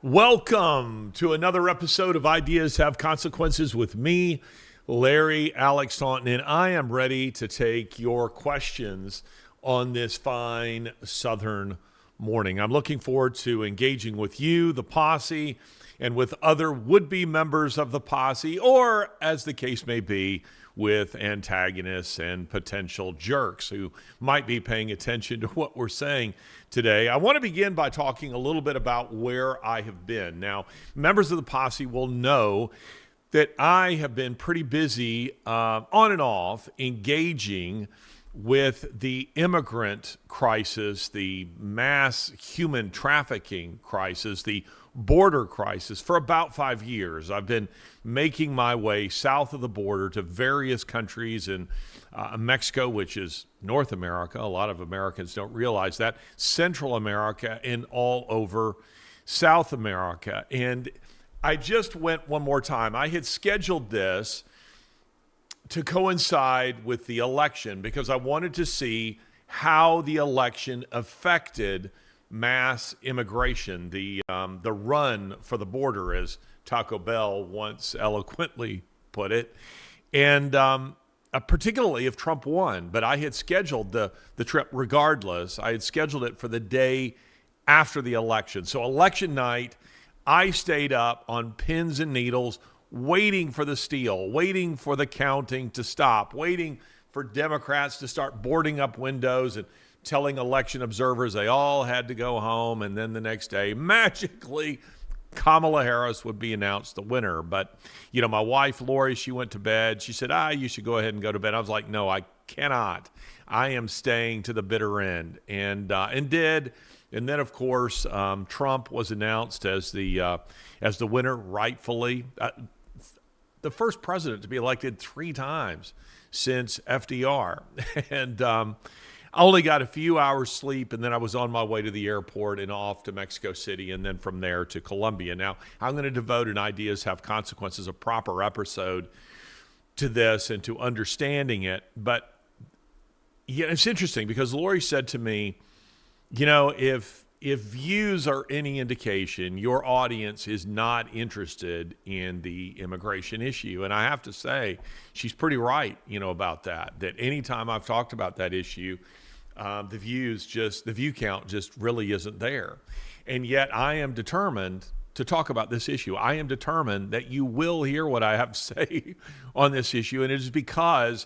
Welcome to another episode of Ideas Have Consequences with me, Larry Alex Taunton, and I am ready to take your questions on this fine southern morning. I'm looking forward to engaging with you, the posse, and with other would-be members of the posse, or as the case may be, with antagonists and potential jerks who might be paying attention to what we're saying today. I want to begin by talking a little bit about where I have been. Now, members of the posse will know that I have been pretty busy on and off engaging with the immigrant crisis, the mass human trafficking crisis, the border crisis for about 5 years. I've been making my way south of the border to various countries in Mexico, which is North America. A lot of Americans don't realize that. Central America and all over South America. And I just went one more time. I had scheduled this to coincide with the election because I wanted to see how the election affected mass immigration, the run for the border, as Taco Bell once eloquently put it, and particularly if Trump won. But I had scheduled the trip regardless. I had scheduled it for the day after the election. So election night, I stayed up on pins and needles, waiting for the steal, waiting for the counting to stop, waiting for Democrats to start boarding up windows and telling election observers they all had to go home, and then the next day, magically, Kamala Harris would be announced the winner. But, you know, my wife, Lori, she went to bed. She said, you should go ahead and go to bed. I was like, no, I cannot. I am staying to the bitter end, and did. And then, of course, Trump was announced as the winner, rightfully. The first president to be elected 3 times since FDR. And I only got a few hours sleep, and then I was on my way to the airport and off to Mexico City, and then from there to Colombia. Now, I'm going to devote an Ideas Have Consequences, a proper episode to this and to understanding it. But yeah, it's interesting because Lori said to me, you know, if views are any indication, your audience is not interested in the immigration issue. And I have to say, she's pretty right, you know, about that anytime I've talked about that issue, the view count just really isn't there. And yet I am determined to talk about this issue. I am determined that you will hear what I have to say on this issue. And it is because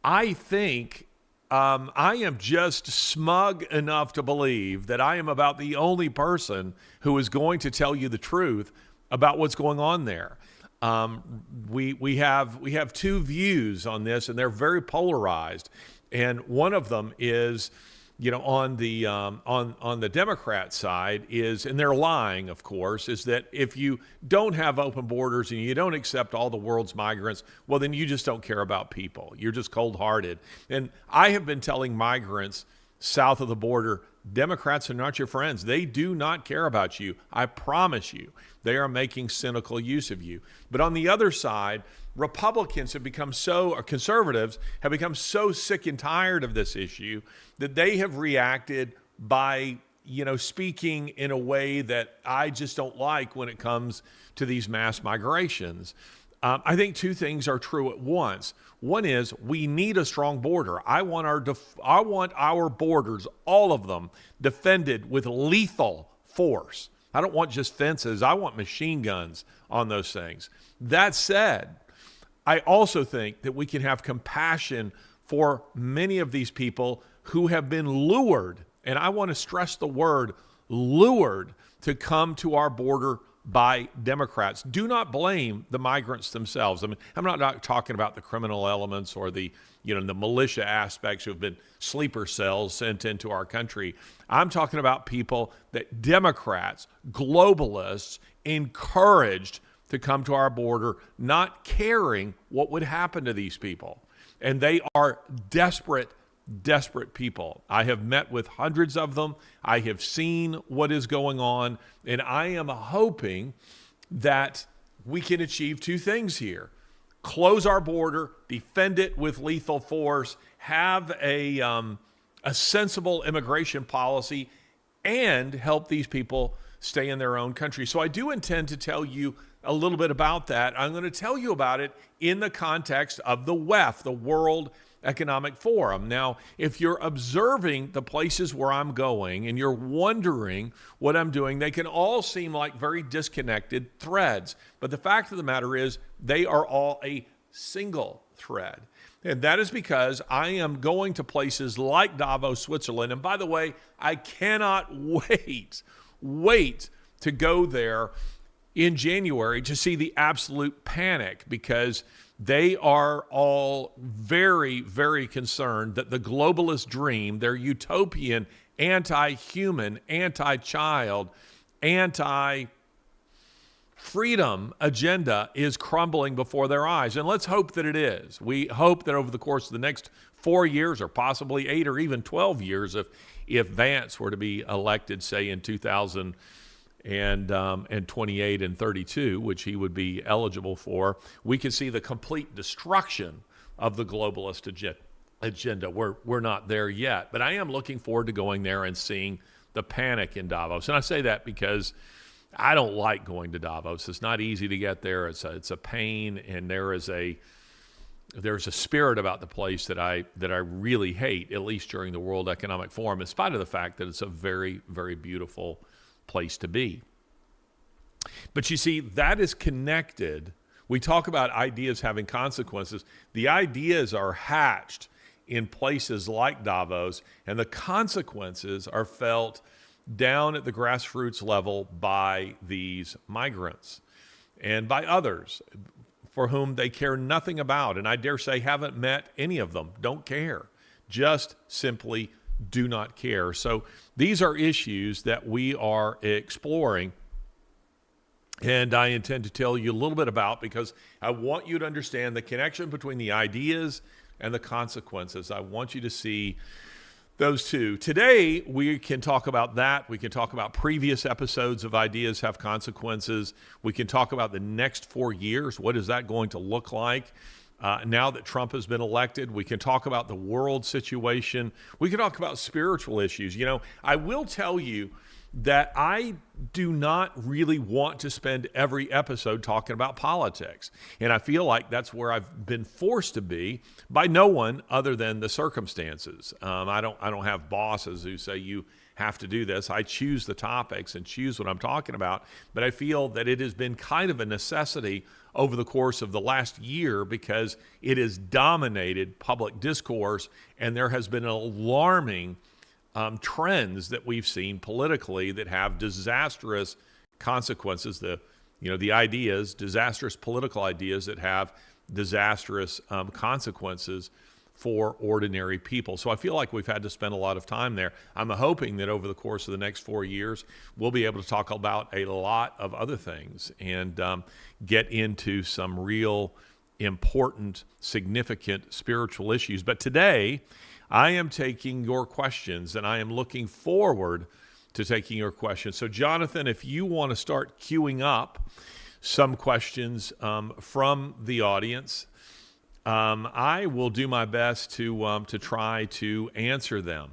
I think I am just smug enough to believe that I am about the only person who is going to tell you the truth about what's going on there. We have 2 views on this, and they're very polarized. And one of them is, you know, on the Democrat side is, and they're lying, of course, is that if you don't have open borders and you don't accept all the world's migrants, well, then you just don't care about people. You're just cold-hearted. And I have been telling migrants south of the border, Democrats are not your friends. They do not care about you. I promise you. They are making cynical use of you. But on the other side, Republicans have become or conservatives have become so sick and tired of this issue that they have reacted by, you know, speaking in a way that I just don't like when it comes to these mass migrations. I think 2 things are true at once. One is we need a strong border. I want our borders, all of them, defended with lethal force. I don't want just fences. I want machine guns on those things. That said, I also think that we can have compassion for many of these people who have been lured, and I want to stress the word lured, to come to our border by Democrats. Do not blame the migrants themselves. I mean, I'm not talking about the criminal elements or the militia aspects who have been sleeper cells sent into our country. I'm talking about people that Democrats, globalists, encouraged to come to our border, not caring what would happen to these people. And they are desperate people. I have met with hundreds of them. I have seen what is going on, and I am hoping that we can achieve 2 things here. Close our border, defend it with lethal force, have a sensible immigration policy, and help these people stay in their own country. So I do intend to tell you a little bit about that. I'm going to tell you about it in the context of the WEF, the World Economic Forum. Now, if you're observing the places where I'm going and you're wondering what I'm doing, they can all seem like very disconnected threads. But the fact of the matter is they are all a single thread. And that is because I am going to places like Davos, Switzerland. And by the way, I cannot wait to go there in January to see the absolute panic, because they are all very, very concerned that the globalist dream, their utopian, anti-human, anti-child, anti-freedom agenda is crumbling before their eyes. And let's hope that it is. We hope that over the course of the next 4 years, or possibly 8 or even 12 years, if Vance were to be elected, say in 2028 and 32, which he would be eligible for, we could see the complete destruction of the globalist agenda. We're not there yet, but I am looking forward to going there and seeing the panic in Davos. And I say that because I don't like going to Davos. It's not easy to get there. It's a pain, and there's a spirit about the place that I really hate, at least during the World Economic Forum, in spite of the fact that it's a very, very beautiful place to be. But you see, that is connected. We talk about ideas having consequences. The ideas are hatched in places like Davos, and the consequences are felt down at the grassroots level by these migrants and by others for whom they care nothing about. And I dare say haven't met any of them, don't care, just simply do not care. So these are issues that we are exploring, and I intend to tell you a little bit about, because I want you to understand the connection between the ideas and the consequences. I want you to see those two. Today, we can talk about that. We can talk about previous episodes of Ideas Have Consequences. We can talk about the next 4 years. What is that going to look like? Now that Trump has been elected, we can talk about the world situation. We can talk about spiritual issues. You know, I will tell you that I do not really want to spend every episode talking about politics. And I feel like that's where I've been forced to be by no one other than the circumstances. I don't have bosses who say you have to do this. I choose the topics and choose what I'm talking about. But I feel that it has been kind of a necessity over the course of the last year, because it has dominated public discourse, and there has been alarming trends that we've seen politically that have disastrous consequences. The ideas, disastrous political ideas that have disastrous consequences for ordinary people. So I feel like we've had to spend a lot of time there. I'm hoping that over the course of the next 4 years, we'll be able to talk about a lot of other things and get into some real important, significant spiritual issues. But today, I am taking your questions, and I am looking forward to taking your questions. So Jonathan, if you want to start queuing up some questions from the audience, I will do my best to try to answer them.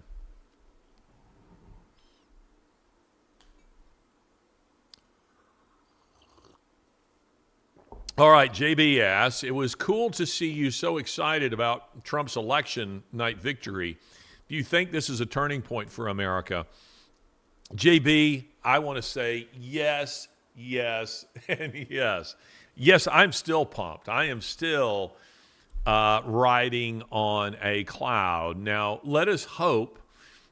All right, JB asks, it was cool to see you so excited about Trump's election night victory. Do you think this is a turning point for America? JB, I want to say yes, and yes. Yes, I'm still pumped. I am still riding on a cloud. Now, let us hope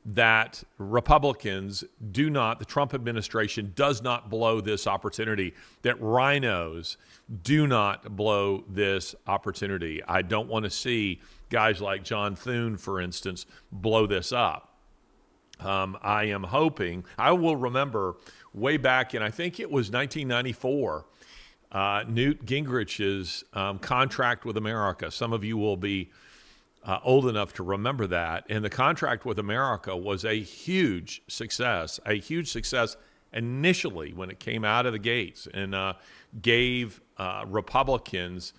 that Republicans the Trump administration does not blow this opportunity, that rhinos do not blow this opportunity. I don't want to see guys like John Thune, for instance, blow this up. I am hoping, I will remember way back in, I think it was 1994, Newt Gingrich's contract with America. Some of you will be old enough to remember that. And the contract with America was a huge success initially when it came out of the gates, and gave Republicans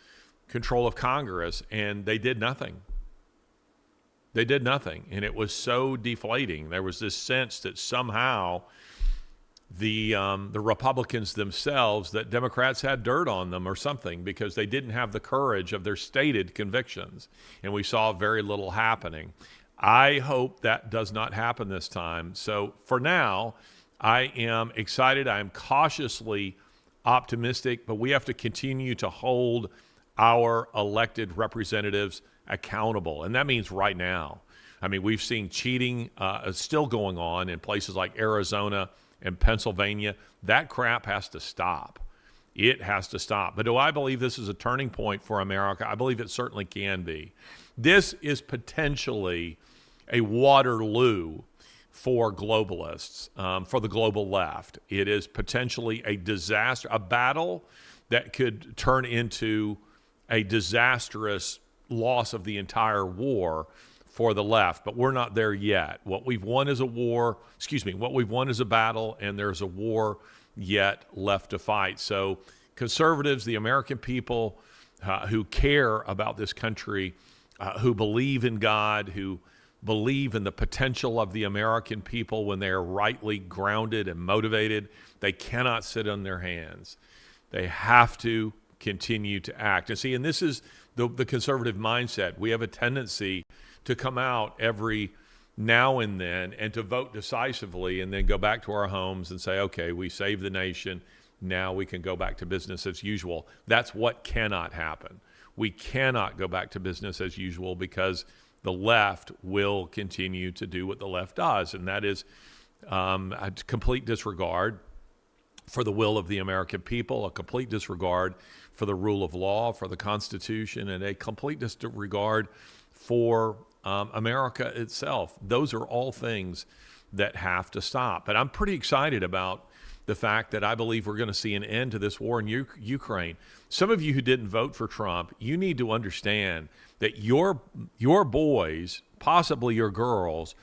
control of Congress, and they did nothing. And it was so deflating. There was this sense that somehow the Republicans themselves that Democrats had dirt on them or something because they didn't have the courage of their stated convictions. And we saw very little happening. I hope that does not happen this time. So for now, I am excited. I am cautiously optimistic, but we have to continue to hold our elected representatives accountable. And that means right now. I mean, we've seen cheating still going on in places like Arizona and Pennsylvania. That crap has to stop. It has to stop. But do I believe this is a turning point for America? I believe it certainly can be. This is potentially a Waterloo for globalists, for the global left. It is potentially a disaster, a battle that could turn into a disastrous loss of the entire war for the left, but we're not there yet. What we've won is what we've won is a battle, and there's a war yet left to fight. So conservatives, the American people who care about this country, who believe in God, who believe in the potential of the American people when they are rightly grounded and motivated, they cannot sit on their hands. They have to continue to act. And see, and this is the conservative mindset. We have a tendency to come out every now and then and to vote decisively and then go back to our homes and say, okay, we saved the nation. Now we can go back to business as usual. That's what cannot happen. We cannot go back to business as usual because the left will continue to do what the left does, and that is a complete disregard for the will of the American people, a complete disregard for the rule of law, for the Constitution, and a complete disregard for America itself. Those are all things that have to stop. But I'm pretty excited about the fact that I believe we're going to see an end to this war in Ukraine. Some of you who didn't vote for Trump, you need to understand that your boys, possibly your girls,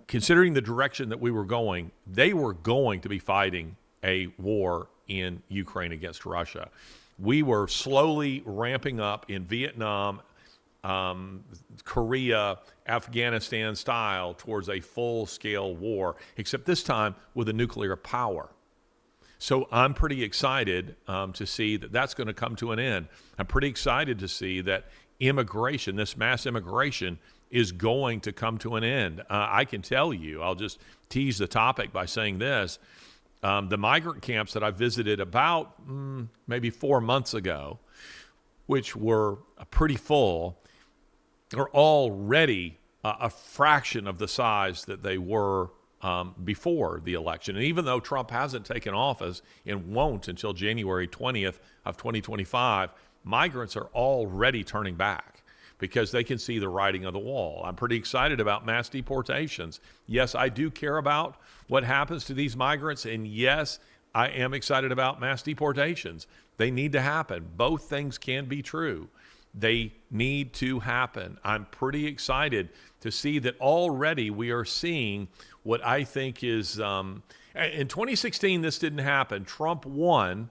considering the direction that we were going, they were going to be fighting a war in Ukraine against Russia. We were slowly ramping up in Vietnam, Korea, Afghanistan style towards a full-scale war, except this time with a nuclear power. So I'm pretty excited to see that that's going to come to an end. I'm pretty excited to see that immigration, this mass immigration, is going to come to an end. I can tell you, I'll just tease the topic by saying this. The migrant camps that I visited about maybe 4 months ago, which were pretty full, are already a fraction of the size that they were before the election. And even though Trump hasn't taken office and won't until January 20th of 2025, migrants are already turning back because they can see the writing on the wall. I'm pretty excited about mass deportations. Yes, I do care about what happens to these migrants, and yes, I am excited about mass deportations. They need to happen. Both things can be true. They need to happen. I'm pretty excited to see that already we are seeing what I think is, in 2016, this didn't happen. Trump won,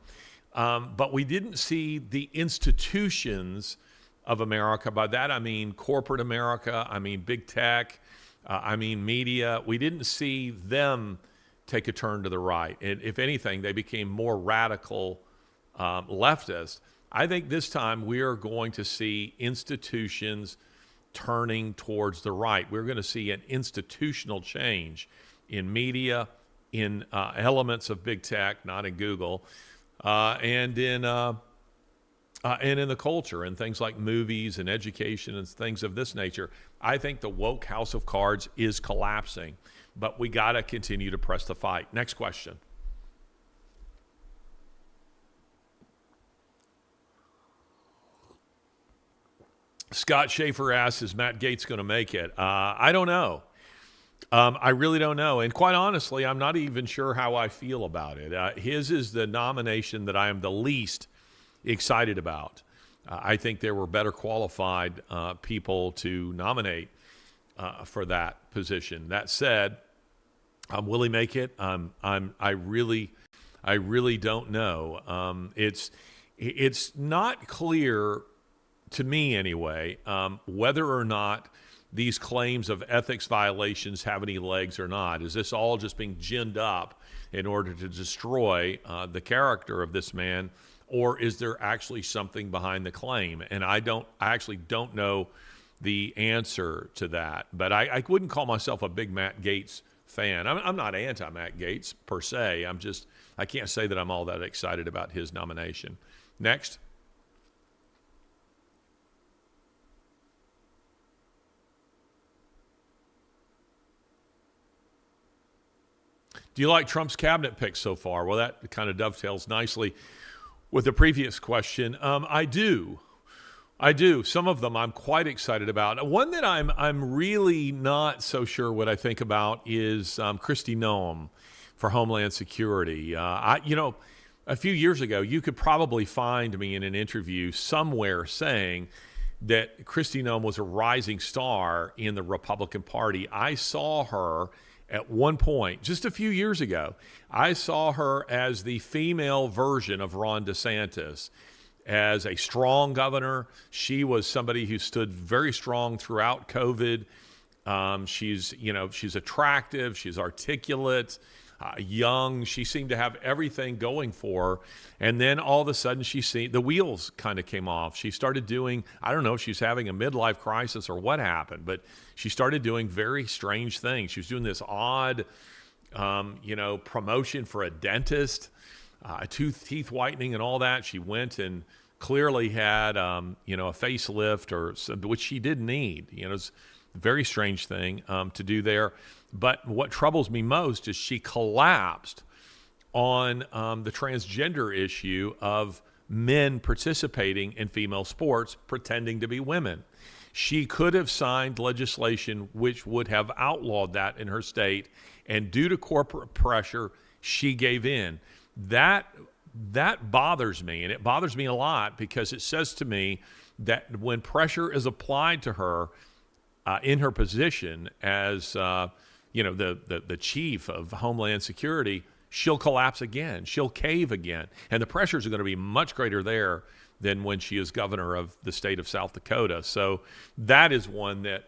but we didn't see the institutions of America. By that, I mean corporate America, I mean big tech, I mean media. We didn't see them take a turn to the right. And if anything, they became more radical leftists. I think this time we are going to see institutions turning towards the right. We're going to see an institutional change in media, in elements of big tech, not in Google, and in the culture and things like movies and education and things of this nature. I think the woke house of cards is collapsing, but we got to continue to press the fight. Next question. Scott Schaefer asks, is Matt Gaetz going to make it? I don't know. I really don't know. And quite honestly, I'm not even sure how I feel about it. His is the nomination that I am the least excited about. I think there were better qualified people to nominate for that position. That said, will he make it? I really don't know. It's not clear to me anyway, whether or not these claims of ethics violations have any legs or not. Is this all just being ginned up in order to destroy the character of this man, or is there actually something behind the claim? And I actually don't know the answer to that. But I wouldn't call myself a big Matt Gaetz fan. I'm not anti-Matt Gaetz per se. I can't say that I'm all that excited about his nomination. Next. Do you like Trump's cabinet picks so far? Well, that kind of dovetails nicely with the previous question. I do. Some of them I'm quite excited about. One that I'm really not so sure what I think about is Kristi Noem for Homeland Security. A few years ago, you could probably find me in an interview somewhere saying that Kristi Noem was a rising star in the Republican Party. I saw her at one point, just a few years ago. I saw her as the female version of Ron DeSantis. As a strong governor, she was somebody who stood very strong throughout COVID. She's attractive, she's articulate, young. She seemed to have everything going for her. And then all of a sudden, the wheels kind of came off. She started doing, I don't know if she's having a midlife crisis or what happened, but she started doing very strange things. She was doing this odd, promotion for a dentist. Teeth whitening and all that. She went and clearly had, a facelift which she didn't need. It's a very strange thing to do there. But what troubles me most is she collapsed on the transgender issue of men participating in female sports pretending to be women. She could have signed legislation which would have outlawed that in her state, and due to corporate pressure, she gave in. That bothers me, and it bothers me a lot because it says to me that when pressure is applied to her in her position as the chief of Homeland Security, she'll collapse again. She'll cave again, and the pressures are going to be much greater there than when she is governor of the state of South Dakota. So that is one that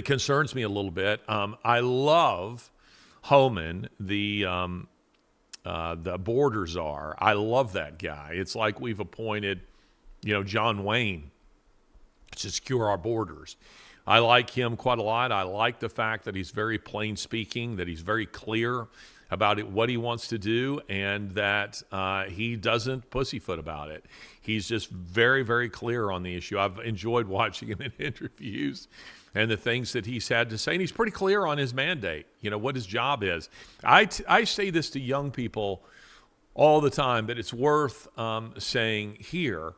concerns me a little bit. I love Homan, the border czar. I love that guy. It's like we've appointed, John Wayne to secure our borders. I like him quite a lot. I like the fact that he's very plain speaking, that he's very clear about what he wants to do, and that he doesn't pussyfoot about it. He's just very, very clear on the issue. I've enjoyed watching him in interviews and the things that he's had to say. And he's pretty clear on his mandate, what his job is. I say this to young people all the time, but it's worth saying here.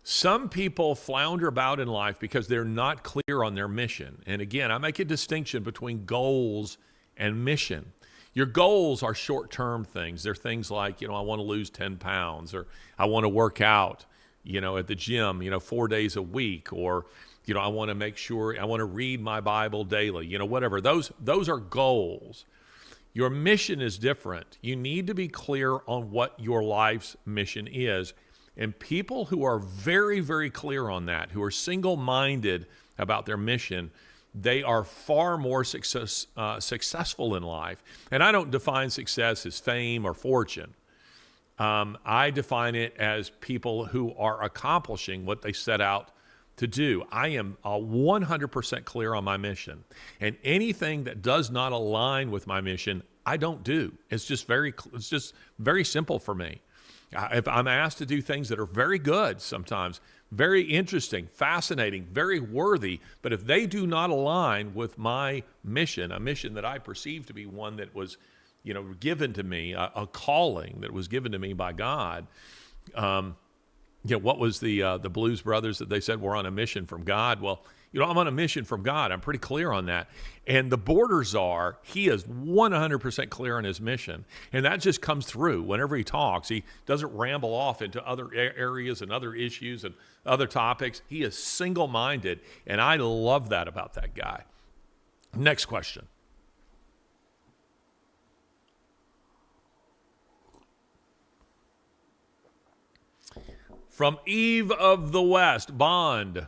Some people flounder about in life because they're not clear on their mission. And again, I make a distinction between goals and mission. Your goals are short-term things. They're things like, I want to lose 10 pounds, or I want to work out, at the gym, 4 days a week, or I want to make sure I want to read my Bible daily, whatever. Those are goals. Your mission is different. You need to be clear on what your life's mission is. And people who are very, very clear on that, who are single-minded about their mission, they are far more successful in life. And I don't define success as fame or fortune. I define it as people who are accomplishing what they set out to do. I am 100% clear on my mission, and anything that does not align with my mission, I don't do. It's just very simple for me. If I'm asked to do things that are very good sometimes, very interesting, fascinating, very worthy, but if they do not align with my mission, a mission that I perceive to be one that was, given to me, a calling that was given to me by God. What was the Blues Brothers that they said were on a mission from God? Well, I'm on a mission from God. I'm pretty clear on that. And the border czar, he is 100% clear on his mission. And that just comes through whenever he talks. He doesn't ramble off into other areas and other issues and other topics. He is single-minded, and I love that about that guy. Next question. From Eve of the West, Bond,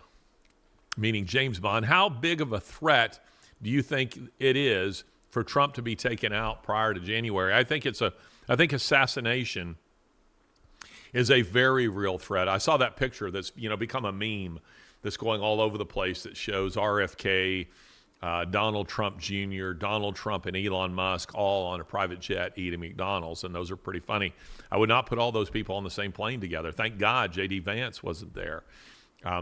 meaning James Bond, how big of a threat do you think it is for Trump to be taken out prior to January. I think assassination is a very real threat. I saw that picture that's become a meme that's going all over the place that shows RFK, Donald Trump Jr., Donald Trump and Elon Musk all on a private jet eating McDonald's, and those are pretty funny. I would not put all those people on the same plane together. Thank God J.D. Vance wasn't there.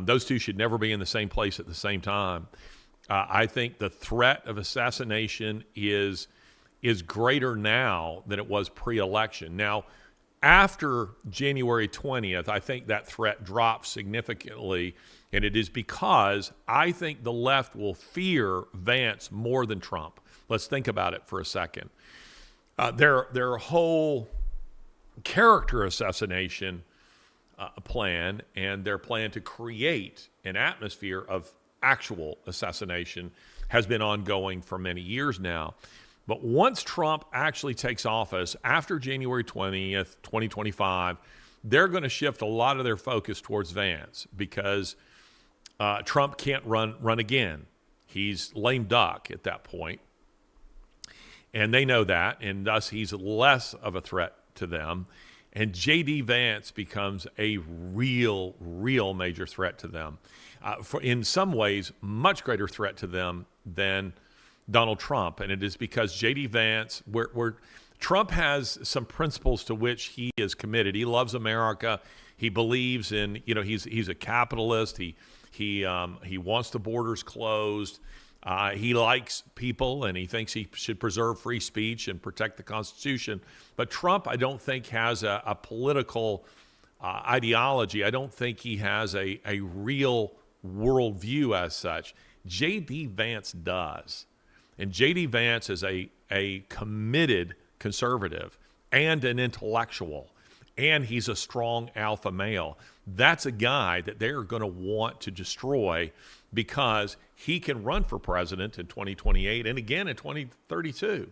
Those two should never be in the same place at the same time. I think the threat of assassination is greater now than it was pre-election. Now, after January 20th, I think that threat drops significantly, and it is because I think the left will fear Vance more than Trump. Let's think about it for a second. Their whole character assassination plan and their plan to create an atmosphere of actual assassination has been ongoing for many years now. But once Trump actually takes office after January 20th, 2025, they're going to shift a lot of their focus towards Vance because Trump can't run again. He's lame duck at that point. And they know that, and thus he's less of a threat to them. And J.D. Vance becomes a real major threat to them. In some ways, much greater threat to them than Donald Trump. And it is because J.D. Vance, where Trump has some principles to which he is committed. He loves America. He believes in, he's a capitalist. He wants the borders closed. He likes people, and he thinks he should preserve free speech and protect the Constitution. But Trump, I don't think, has a political ideology. I don't think he has a real worldview as such. J.D. Vance does. And J.D. Vance is a committed conservative and an intellectual, and he's a strong alpha male. That's a guy that they're going to want to destroy because he can run for president in 2028 and again in 2032.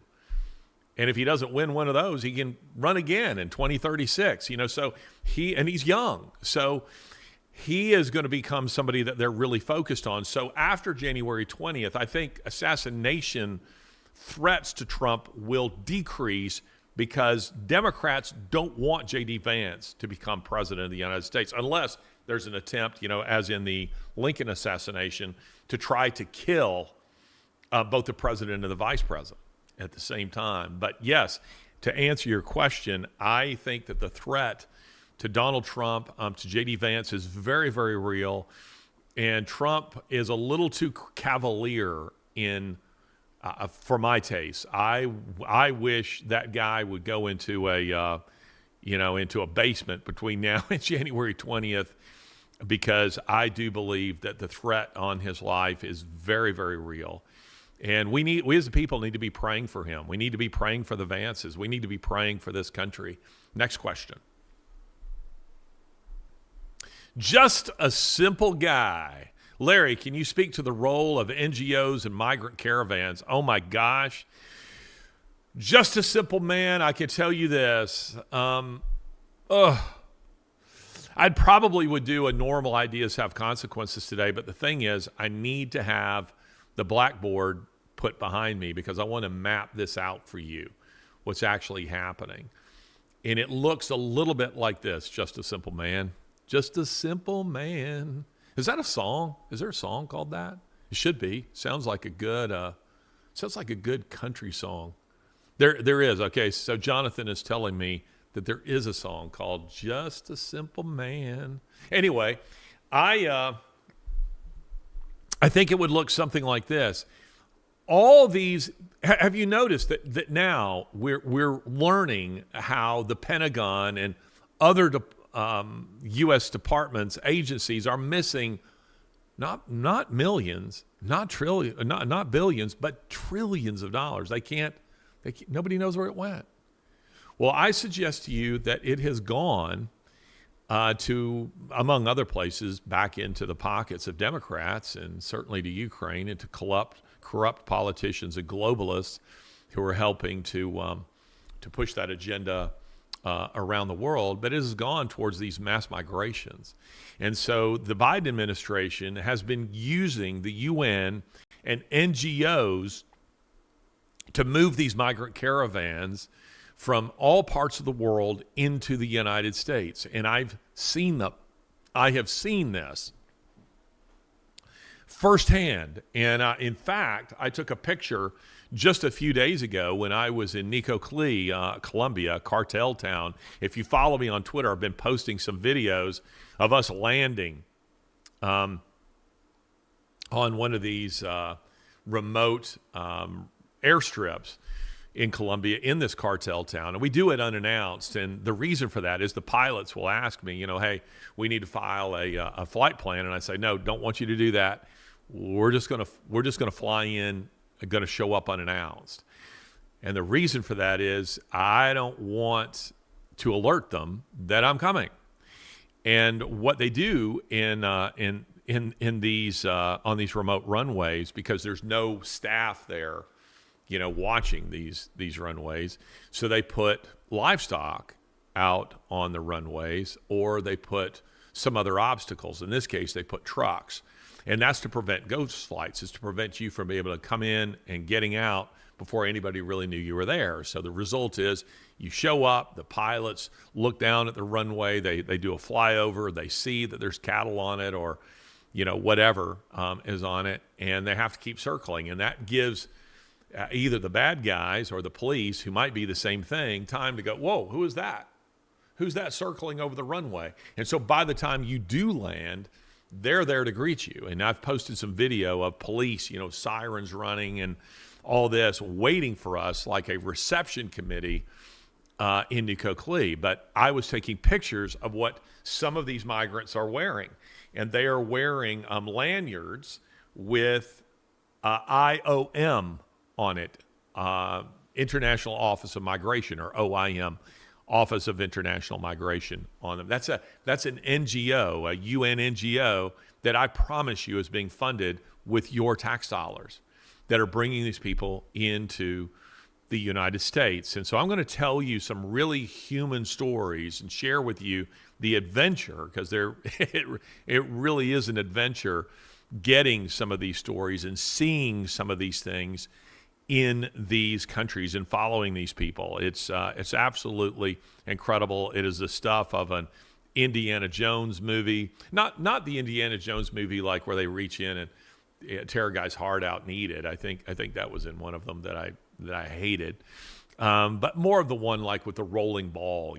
And if he doesn't win one of those, he can run again in 2036. So he's young. So he is going to become somebody that they're really focused on. So after January 20th, I think assassination threats to Trump will decrease because Democrats don't want J.D. Vance to become president of the United States unless there's an attempt, as in the Lincoln assassination, to try to kill both the president and the vice president at the same time. But yes, to answer your question, I think that the threat to Donald Trump, to J.D. Vance is very, very real. And Trump is a little too cavalier for my taste. I wish that guy would go into a basement between now and January 20th, because I do believe that the threat on his life is very, very real. And we as a people need to be praying for him. We need to be praying for the Vances. We need to be praying for this country. Next question. Just a simple guy. Larry, can you speak to the role of NGOs and migrant caravans? Oh my gosh. Just a simple man. I can tell you this. I'd probably would do a normal ideas have consequences today, but the thing is, I need to have the blackboard put behind me because I want to map this out for you, what's actually happening. And it looks a little bit like this, Just a Simple Man. Just a simple man. Is that a song? Is there a song called that? It should be. Sounds like a good country song. There is. Okay, so Jonathan is telling me that there is a song called Just a Simple Man. Anyway, I think it would look something like this. All these, have you noticed that now we're learning how the Pentagon and other U.S. departments, agencies are missing not millions, not billions, but trillions of dollars. Nobody knows where it went. Well, I suggest to you that it has gone to, among other places, back into the pockets of Democrats and certainly to Ukraine and to corrupt politicians and globalists who are helping to push that agenda around the world, but it has gone towards these mass migrations. And so the Biden administration has been using the UN and NGOs to move these migrant caravans from all parts of the world into the United States. And I've seen them. I have seen this firsthand. And in fact, I took a picture just a few days ago when I was in Necoclí, Colombia, cartel town. If you follow me on Twitter, I've been posting some videos of us landing on one of these remote airstrips in Colombia in this cartel town. And we do it unannounced. And the reason for that is the pilots will ask me, hey, we need to file a flight plan. And I say, no, don't want you to do that. We're just going to fly in, going to show up unannounced. And the reason for that is I don't want to alert them that I'm coming. And what they do in these on these remote runways, because there's no staff there, watching these runways, so they put livestock out on the runways, or they put some other obstacles. In this case, they put trucks. And that's to prevent ghost flights. It's to prevent you from being able to come in and getting out before anybody really knew you were there. So the result is you show up, the pilots look down at the runway, they do a flyover, they see that there's cattle on it or, whatever is on it, and they have to keep circling. And that gives either the bad guys or the police, who might be the same thing, time to go, whoa, who is that? Who's that circling over the runway? And so by the time you do land, they're there to greet you. And I've posted some video of police, sirens running and all this, waiting for us like a reception committee in Necoclí. But I was taking pictures of what some of these migrants are wearing. And they are wearing lanyards with IOM on it, International Office of Migration, or OIM, Office of International Migration, on them. That's an NGO, a UN NGO, that I promise you is being funded with your tax dollars, that are bringing these people into the United States. And so I'm going to tell you some really human stories and share with you the adventure, because it really is an adventure getting some of these stories and seeing some of these things in these countries and following these people. It's absolutely incredible. It is the stuff of an Indiana Jones movie, not the Indiana Jones movie like where they reach in and tear a guy's heart out and eat it. I think that was in one of them that I hated, but more of the one like with the rolling ball,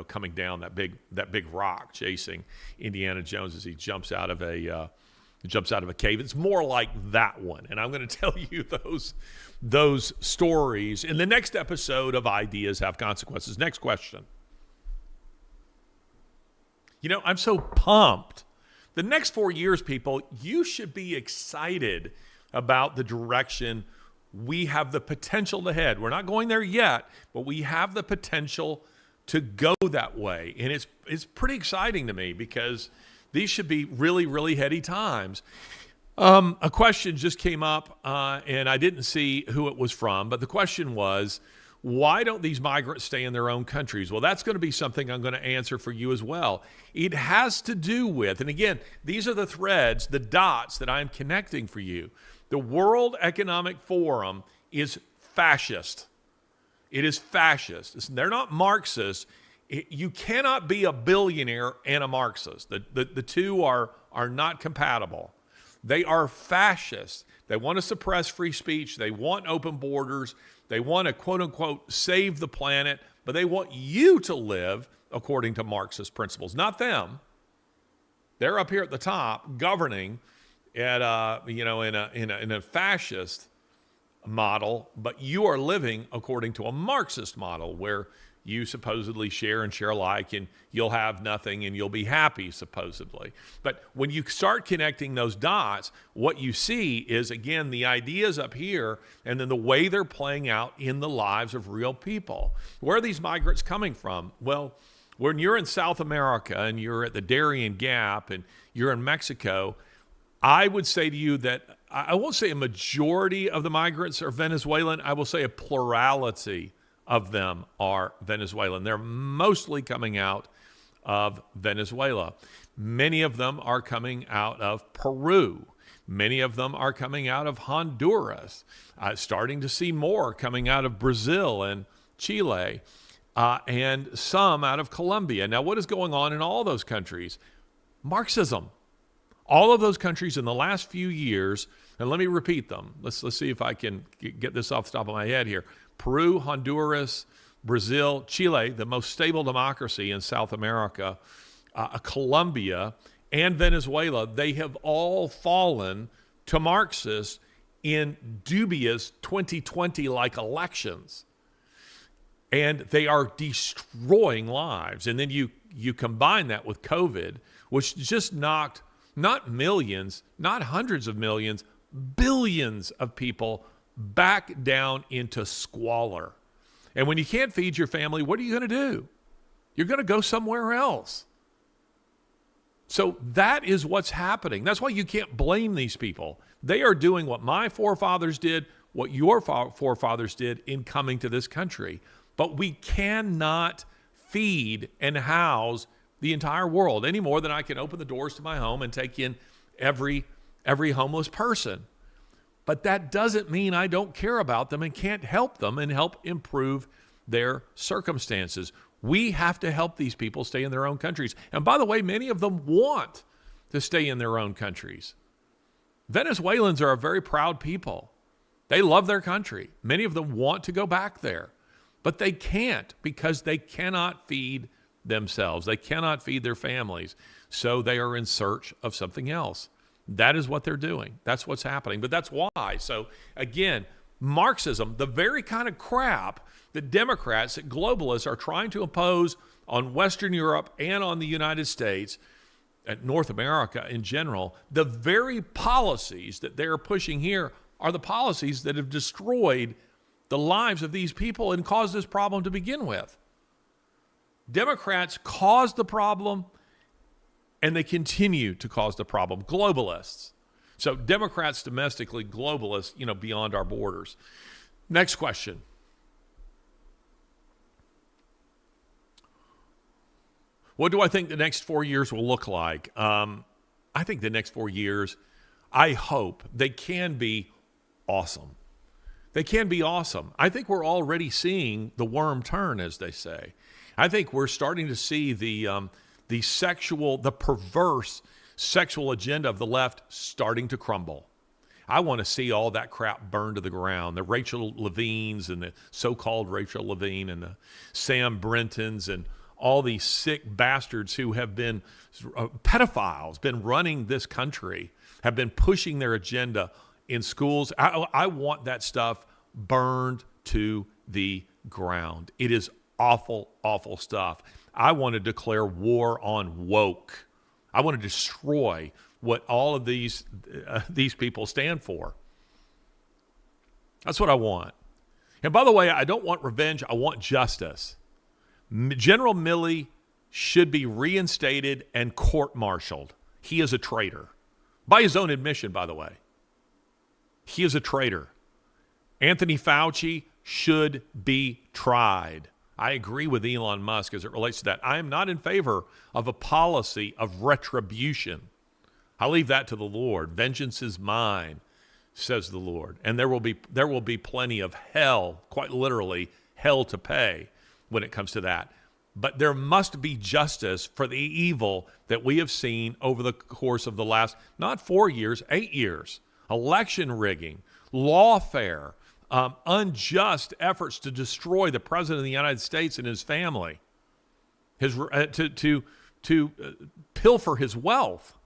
coming down that big rock, chasing Indiana Jones as he jumps out of a cave. It's more like that one, and I'm going to tell you those stories in the next episode of Ideas Have Consequences. Next question. I'm so pumped. The next 4 years, people, you should be excited about the direction we have the potential to head. We're not going there yet, but we have the potential to go that way. And it's pretty exciting to me, because these should be really, really heady times. A question just came up, and I didn't see who it was from, but the question was, why don't these migrants stay in their own countries? Well, that's going to be something I'm going to answer for you as well. It has to do with, and again, these are the threads, the dots that I'm connecting for you. The World Economic Forum is fascist. It is fascist. They're not Marxist. You cannot be a billionaire and a Marxist. The two are not compatible. They are fascist. They want to suppress free speech. They want open borders. They want to, quote unquote, save the planet, but they want you to live according to Marxist principles, not them. They're up here at the top governing at in a fascist model, but you are living according to a Marxist model where you supposedly share and share alike, and you'll have nothing and you'll be happy, supposedly. But when you start connecting those dots, what you see is, again, the ideas up here and then the way they're playing out in the lives of real people. Where are these migrants coming from? Well, when you're in South America and you're at the Darien Gap and you're in Mexico, I would say to you that I won't say a majority of the migrants are Venezuelan. I will say a plurality of them are Venezuelan. They're mostly coming out of Venezuela. Many of them are coming out of Peru. Many of them are coming out of Honduras, starting to see more coming out of Brazil and Chile, and some out of Colombia. Now, what is going on in all those countries? Marxism. All of those countries in the last few years, and let me repeat them. Let's see if I can get this off the top of my head here. Peru, Honduras, Brazil, Chile, the most stable democracy in South America, Colombia, and Venezuela, they have all fallen to Marxists in dubious 2020-like elections. And they are destroying lives. And then you combine that with COVID, which just knocked not millions, not hundreds of millions, billions of people back down into squalor. And when you can't feed your family, what are you going to do? You're going to go somewhere else. So that is what's happening. That's why you can't blame these people. They are doing what my forefathers did, what your forefathers did in coming to this country. But we cannot feed and house the entire world any more than I can open the doors to my home and take in every homeless person. But that doesn't mean I don't care about them and can't help them and help improve their circumstances. We have to help these people stay in their own countries. And by the way, many of them want to stay in their own countries. Venezuelans are a very proud people. They love their country. Many of them want to go back there, but they can't because they cannot feed themselves. They cannot feed their families. So they are in search of something else. That is what they're doing. That's what's happening. But that's why. So again, Marxism, the very kind of crap that Democrats, that globalists are trying to impose on Western Europe and on the United States, and North America in general, the very policies that they're pushing here are the policies that have destroyed the lives of these people and caused this problem to begin with. Democrats caused the problem, and they continue to cause the problem. Globalists. So Democrats domestically, globalists, beyond our borders. Next question. What do I think the next 4 years will look like? I think the next 4 years, I hope they can be awesome. They can be awesome. I think we're already seeing the worm turn, as they say. I think we're starting to see the perverse sexual agenda of the left starting to crumble. I want to see all that crap burned to the ground. The Rachel Levines and the so-called Rachel Levine and the Sam Brentons and all these sick bastards who have been pedophiles, been running this country, have been pushing their agenda in schools. I want that stuff burned to the ground. It is awful, awful stuff. I want to declare war on woke. I want to destroy what all of these people stand for. That's what I want. And by the way, I don't want revenge. I want justice. General Milley should be reinstated and court-martialed. He is a traitor. By his own admission, by the way. He is a traitor. Anthony Fauci should be tried. I agree with Elon Musk as it relates to that. I am not in favor of a policy of retribution. I leave that to the Lord. Vengeance is mine, says the Lord. And there will be plenty of hell, quite literally, hell to pay when it comes to that. But there must be justice for the evil that we have seen over the course of the last, not 4 years, 8 years. Election rigging, lawfare, unjust efforts to destroy the President of the United States and his family, to pilfer his wealth.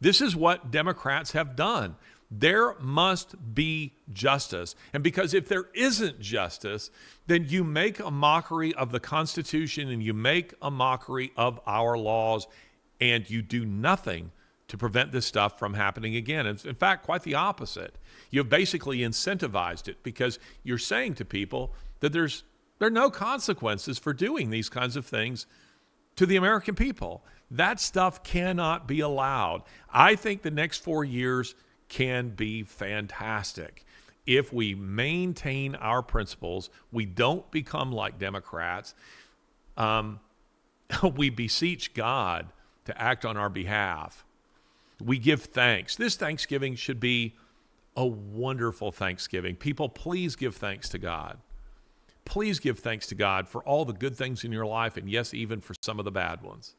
This is what Democrats have done. There must be justice. And because if there isn't justice, then you make a mockery of the Constitution and you make a mockery of our laws, and you do nothing to prevent this stuff from happening again. In fact, quite the opposite. You've basically incentivized it because you're saying to people that there are no consequences for doing these kinds of things to the American people. That stuff cannot be allowed. I think the next 4 years can be fantastic. If we maintain our principles, we don't become like Democrats. We beseech God to act on our behalf. We give thanks. This Thanksgiving should be a wonderful Thanksgiving. People, please give thanks to God. Please give thanks to God for all the good things in your life, and yes, even for some of the bad ones.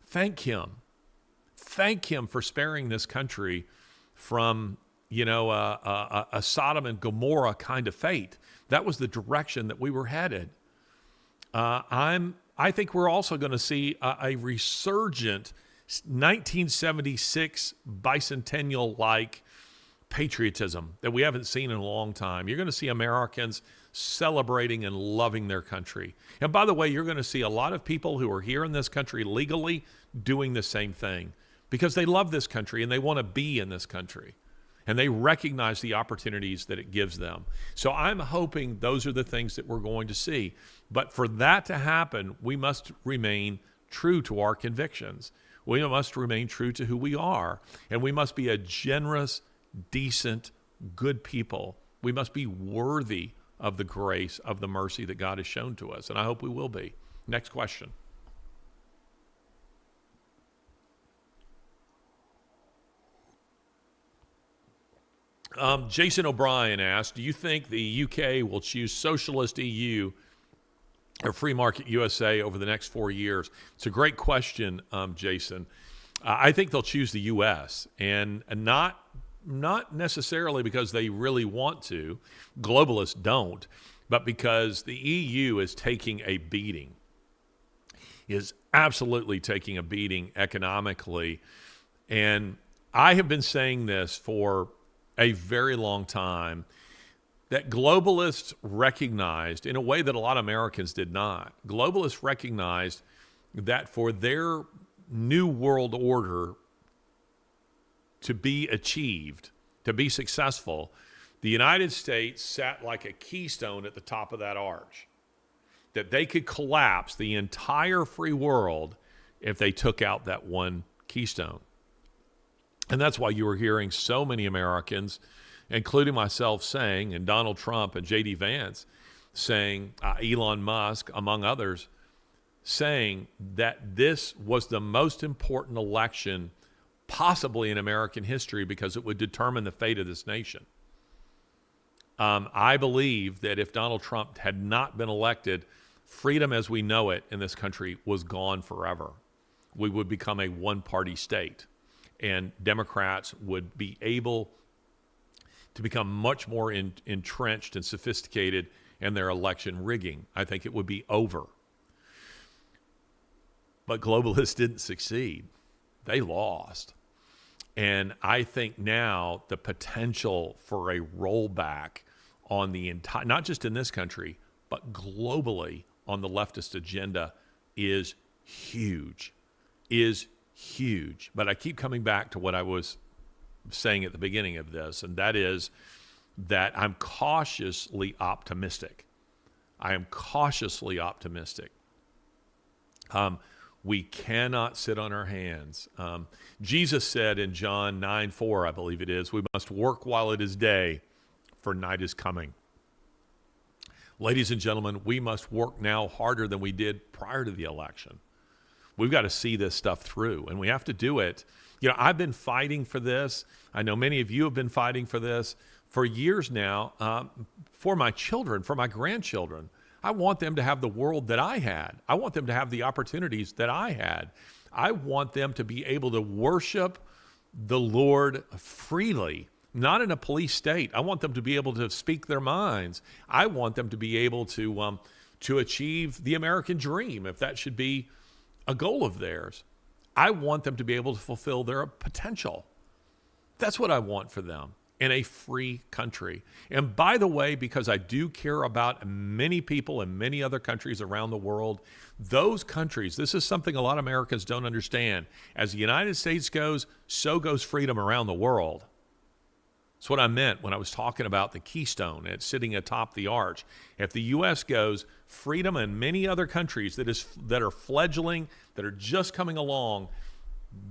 Thank Him. Thank Him for sparing this country from, a Sodom and Gomorrah kind of fate. That was the direction that we were headed. I think we're also going to see a resurgent 1976 bicentennial-like patriotism that we haven't seen in a long time. You're going to see Americans celebrating and loving their country. And by the way, you're going to see a lot of people who are here in this country legally doing the same thing because they love this country and they want to be in this country. And they recognize the opportunities that it gives them. So I'm hoping those are the things that we're going to see. But for that to happen, we must remain true to our convictions. We must remain true to who we are. And we must be a generous, decent, good people. We must be worthy of the grace, of the mercy that God has shown to us. And I hope we will be. Next question. Jason O'Brien asked, do you think the UK will choose socialist EU or free market USA over the next 4 years? It's a great question, Jason. I think they'll choose the US, and not necessarily because they really want to. Globalists don't, but because the EU is taking a beating, is absolutely taking a beating economically. And I have been saying this for a very long time, that globalists recognized, in a way that a lot of Americans did not, globalists recognized that for their new world order to be achieved, to be successful, the United States sat like a keystone at the top of that arch, that they could collapse the entire free world if they took out that one keystone. And that's why you were hearing so many Americans, including myself, saying, and Donald Trump and J.D. Vance saying, Elon Musk, among others, saying that this was the most important election possibly in American history because it would determine the fate of this nation. I believe that if Donald Trump had not been elected, freedom as we know it in this country was gone forever. We would become a one-party state. And Democrats would be able to become much more entrenched and sophisticated in their election rigging. I think it would be over. But globalists didn't succeed. They lost. And I think now the potential for a rollback on the entire, not just in this country, but globally on the leftist agenda is huge, But I keep coming back to what I was saying at the beginning of this, and that is that I'm cautiously optimistic. I am cautiously optimistic. We cannot sit on our hands. Jesus said in John 9:4, I believe it is, we must work while it is day, for night is coming. Ladies and gentlemen, we must work now harder than we did prior to the election. We've got to see this stuff through, and we have to do it. I've been fighting for this. I know many of you have been fighting for this for years now, for my children, for my grandchildren. I want them to have the world that I had. I want them to have the opportunities that I had. I want them to be able to worship the Lord freely, not in a police state. I want them to be able to speak their minds. I want them to be able to achieve the American dream, if that should be a goal of theirs. I want them to be able to fulfill their potential. That's what I want for them in a free country. And by the way, because I do care about many people in many other countries around the world, those countries, this is something a lot of Americans don't understand. As the United States goes, so goes freedom around the world. That's what I meant when I was talking about the keystone. It's sitting atop the arch. If the U.S. goes, freedom in many other countries that are fledgling, that are just coming along,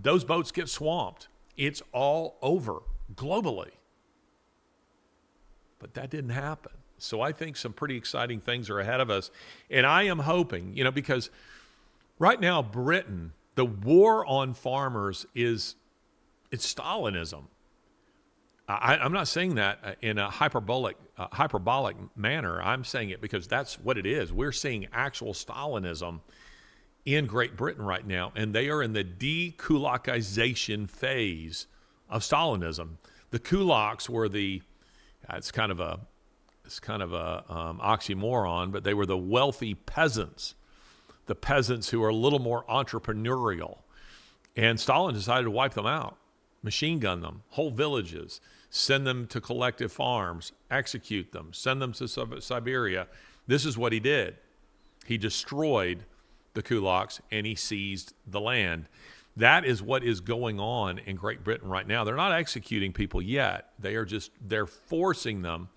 those boats get swamped. It's all over globally. But that didn't happen. So I think some pretty exciting things are ahead of us. And I am hoping, because right now Britain, The war on farmers it's Stalinism. I'm not saying that in a hyperbolic manner. I'm saying it because that's what it is. We're seeing actual Stalinism in Great Britain right now, and they are in the de-kulakization phase of Stalinism. The kulaks were it's kind of a oxymoron, but they were the wealthy peasants, the peasants who are a little more entrepreneurial. And Stalin decided to wipe them out, machine gun them, whole villages, send them to collective farms, execute them, send them to Siberia. This is what he did. He destroyed the kulaks and he seized the land. That is what is going on in Great Britain right now. They're not executing people yet. They're forcing them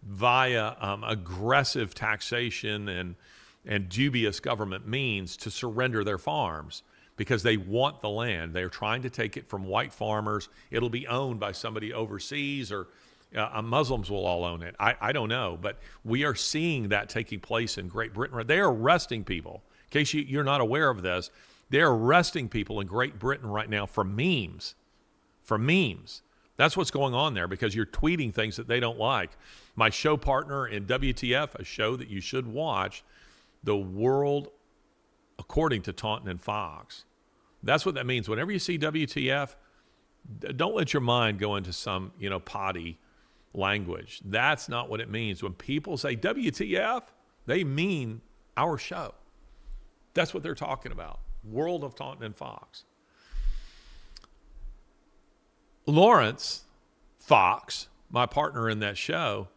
via aggressive taxation and dubious government means to surrender their farms because they want the land. They're trying to take it from white farmers. It'll be owned by somebody overseas, or Muslims will all own it. I don't know, but we are seeing that taking place in Great Britain. They're arresting people. In case you're not aware of this, they're arresting people in Great Britain right now for memes. For memes. That's what's going on there because you're tweeting things that they don't like. My show partner in WTF, a show that you should watch, The World According to Taunton and Fox. That's what that means. Whenever you see WTF, don't let your mind go into some, potty language. That's not what it means. When people say WTF, they mean our show. That's what they're talking about. World of Taunton and Fox. Lawrence Fox, my partner in that show,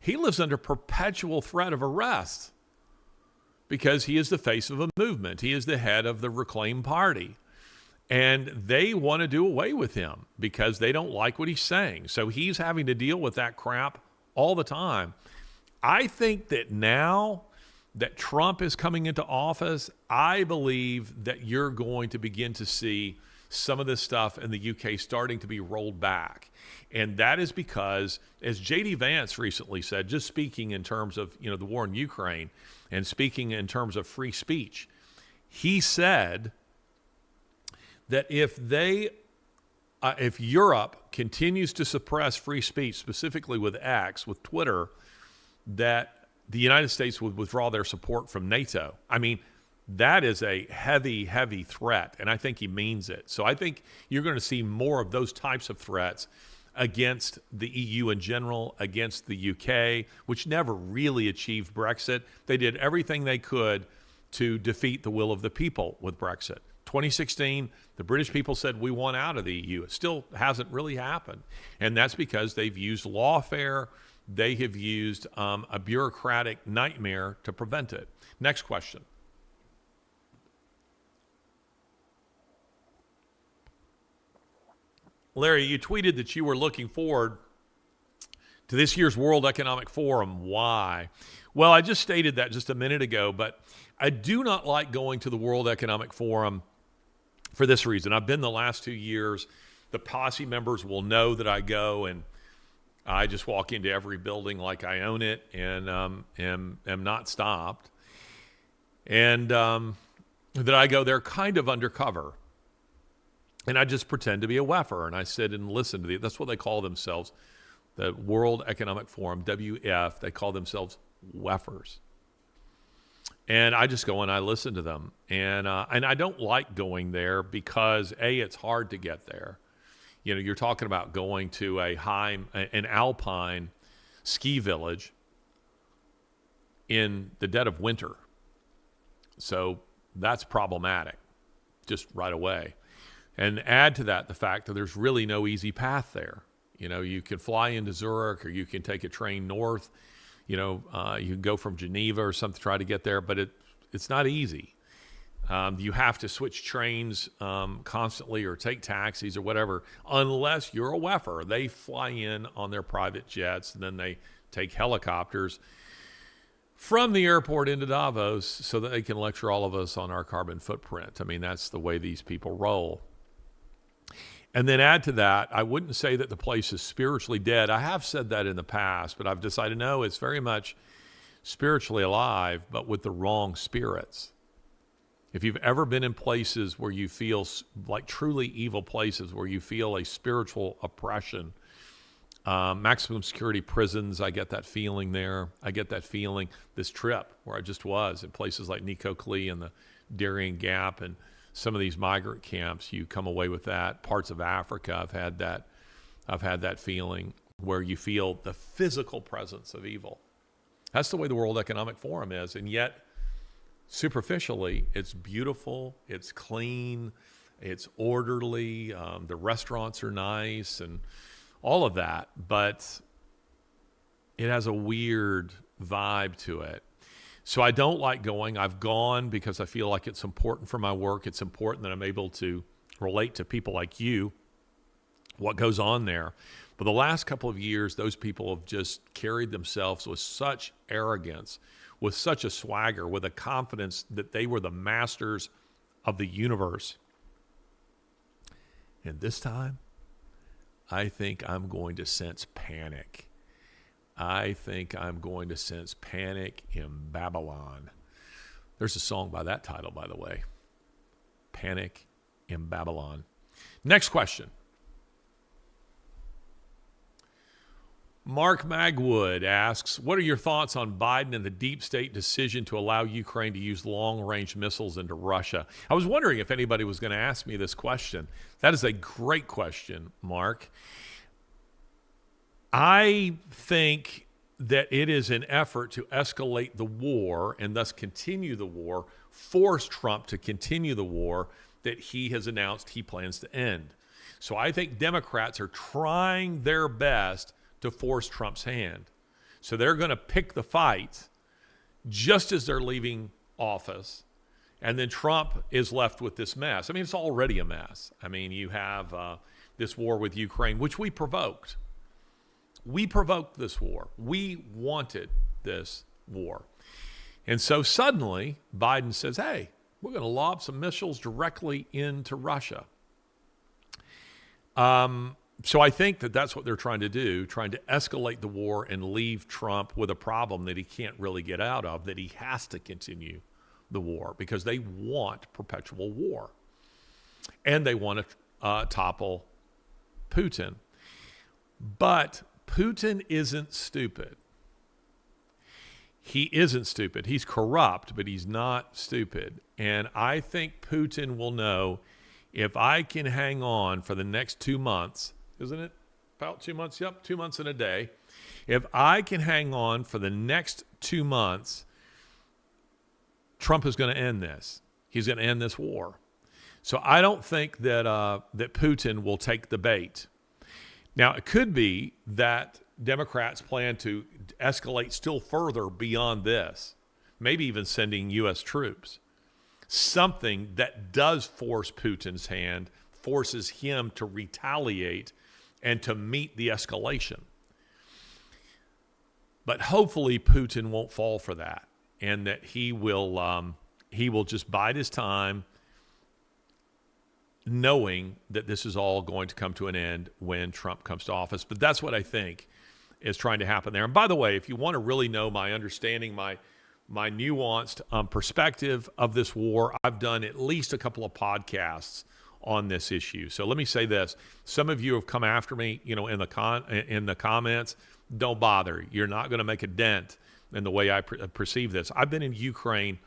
he lives under perpetual threat of arrest because he is the face of a movement. He is the head of the Reclaim Party. And they want to do away with him because they don't like what he's saying. So he's having to deal with that crap all the time. I think that now that Trump is coming into office, I believe that you're going to begin to see some of this stuff in the UK starting to be rolled back. And that is because, as J.D. Vance recently said, just speaking in terms of the war in Ukraine and speaking in terms of free speech, he said that if Europe continues to suppress free speech, specifically with X, with Twitter, that the United States would withdraw their support from NATO. I mean, that is a heavy, heavy threat, and I think he means it. So I think you're going to see more of those types of threats against the EU in general, against the UK, which never really achieved Brexit. They did everything they could to defeat the will of the people with Brexit. 2016, the British people said, we want out of the EU. It still hasn't really happened. And that's because they've used lawfare. They have used a bureaucratic nightmare to prevent it. Next question. Larry, you tweeted that you were looking forward to this year's World Economic Forum. Why? Well, I just stated that just a minute ago, but I do not like going to the World Economic Forum for this reason. I've been the last 2 years. The posse members will know that I go, and I just walk into every building like I own it and am not stopped. And that I go there kind of undercover. And I just pretend to be a WEFer, and I sit and listen to that's what they call themselves, the World Economic Forum, WF. They call themselves WEFers. And I just go and I listen to them. And I don't like going there because, A, it's hard to get there. You're talking about going to an alpine ski village in the dead of winter. So that's problematic just right away. And add to that the fact that there's really no easy path there. You can fly into Zurich, or you can take a train north. You can go from Geneva or something to try to get there, but it's not easy. You have to switch trains constantly or take taxis or whatever, unless you're a WEFer. They fly in on their private jets, and then they take helicopters from the airport into Davos so that they can lecture all of us on our carbon footprint. I mean, that's the way these people roll. And then add to that, I wouldn't say that the place is spiritually dead. I have said that in the past, but I've decided, no, it's very much spiritually alive, but with the wrong spirits. If you've ever been in places where you feel like truly evil places, where you feel a spiritual oppression, maximum security prisons, I get that feeling there. I get that feeling this trip where I just was in places like Nico Clee and the Darien Gap and some of these migrant camps. You come away with that. Parts of Africa, I've had that feeling where you feel the physical presence of evil. That's the way the World Economic Forum is, and yet superficially, it's beautiful, it's clean, it's orderly, the restaurants are nice, and all of that, but it has a weird vibe to it. So I don't like going. I've gone because I feel like it's important for my work. It's important that I'm able to relate to people like you, what goes on there. But the last couple of years, those people have just carried themselves with such arrogance, with such a swagger, with a confidence that they were the masters of the universe. And this time, I think I'm going to sense panic. I think I'm going to sense panic in Babylon. There's a song by that title, by the way. Panic in Babylon. Next question. Mark Magwood asks, what are your thoughts on Biden and the deep state decision to allow Ukraine to use long-range missiles into Russia? I was wondering if anybody was going to ask me this question. That is a great question, Mark. I think that it is an effort to escalate the war and thus continue the war, force Trump to continue the war that he has announced he plans to end. So I think Democrats are trying their best to force Trump's hand. So they're going to pick the fight just as they're leaving office. And then Trump is left with this mess. I mean, it's already a mess. I mean, you have this war with Ukraine, which we provoked. We provoked this war. We wanted this war. And so suddenly Biden says, hey, we're going to lob some missiles directly into Russia. So I think that that's what they're trying to do, trying to escalate the war and leave Trump with a problem that he can't really get out of, that he has to continue the war because they want perpetual war. And they want to topple Putin. But Putin isn't stupid. He isn't stupid. He's corrupt, but he's not stupid. And I think Putin will know, if I can hang on for the next 2 months, isn't it about 2 months? Yep, 2 months and a day. If I can hang on for the next 2 months, Trump is going to end this. He's going to end this war. So I don't think that that Putin will take the bait. Now, it could be that Democrats plan to escalate still further beyond this, maybe even sending U.S. troops. Something that does force Putin's hand, forces him to retaliate and to meet the escalation. But hopefully Putin won't fall for that, and that he will just bide his time, knowing that this is all going to come to an end when Trump comes to office. But that's what I think is trying to happen there. And by the way, if you want to really know my understanding, my nuanced perspective of this war, I've done at least a couple of podcasts on this issue. So let me say this. Some of you have come after me, in the comments. Don't bother. You're not going to make a dent in the way I perceive this. I've been in Ukraine,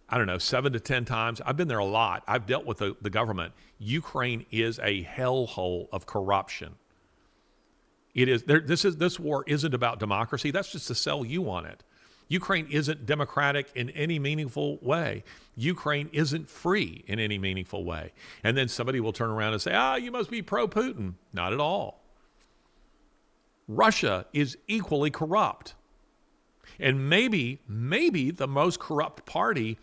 7 to 10 times. I've been there a lot. I've dealt with the government. Ukraine is a hellhole of corruption. It is. This war isn't about democracy. That's just to sell you on it. Ukraine isn't democratic in any meaningful way. Ukraine isn't free in any meaningful way. And then somebody will turn around and say, you must be pro-Putin. Not at all. Russia is equally corrupt. And maybe the most corrupt party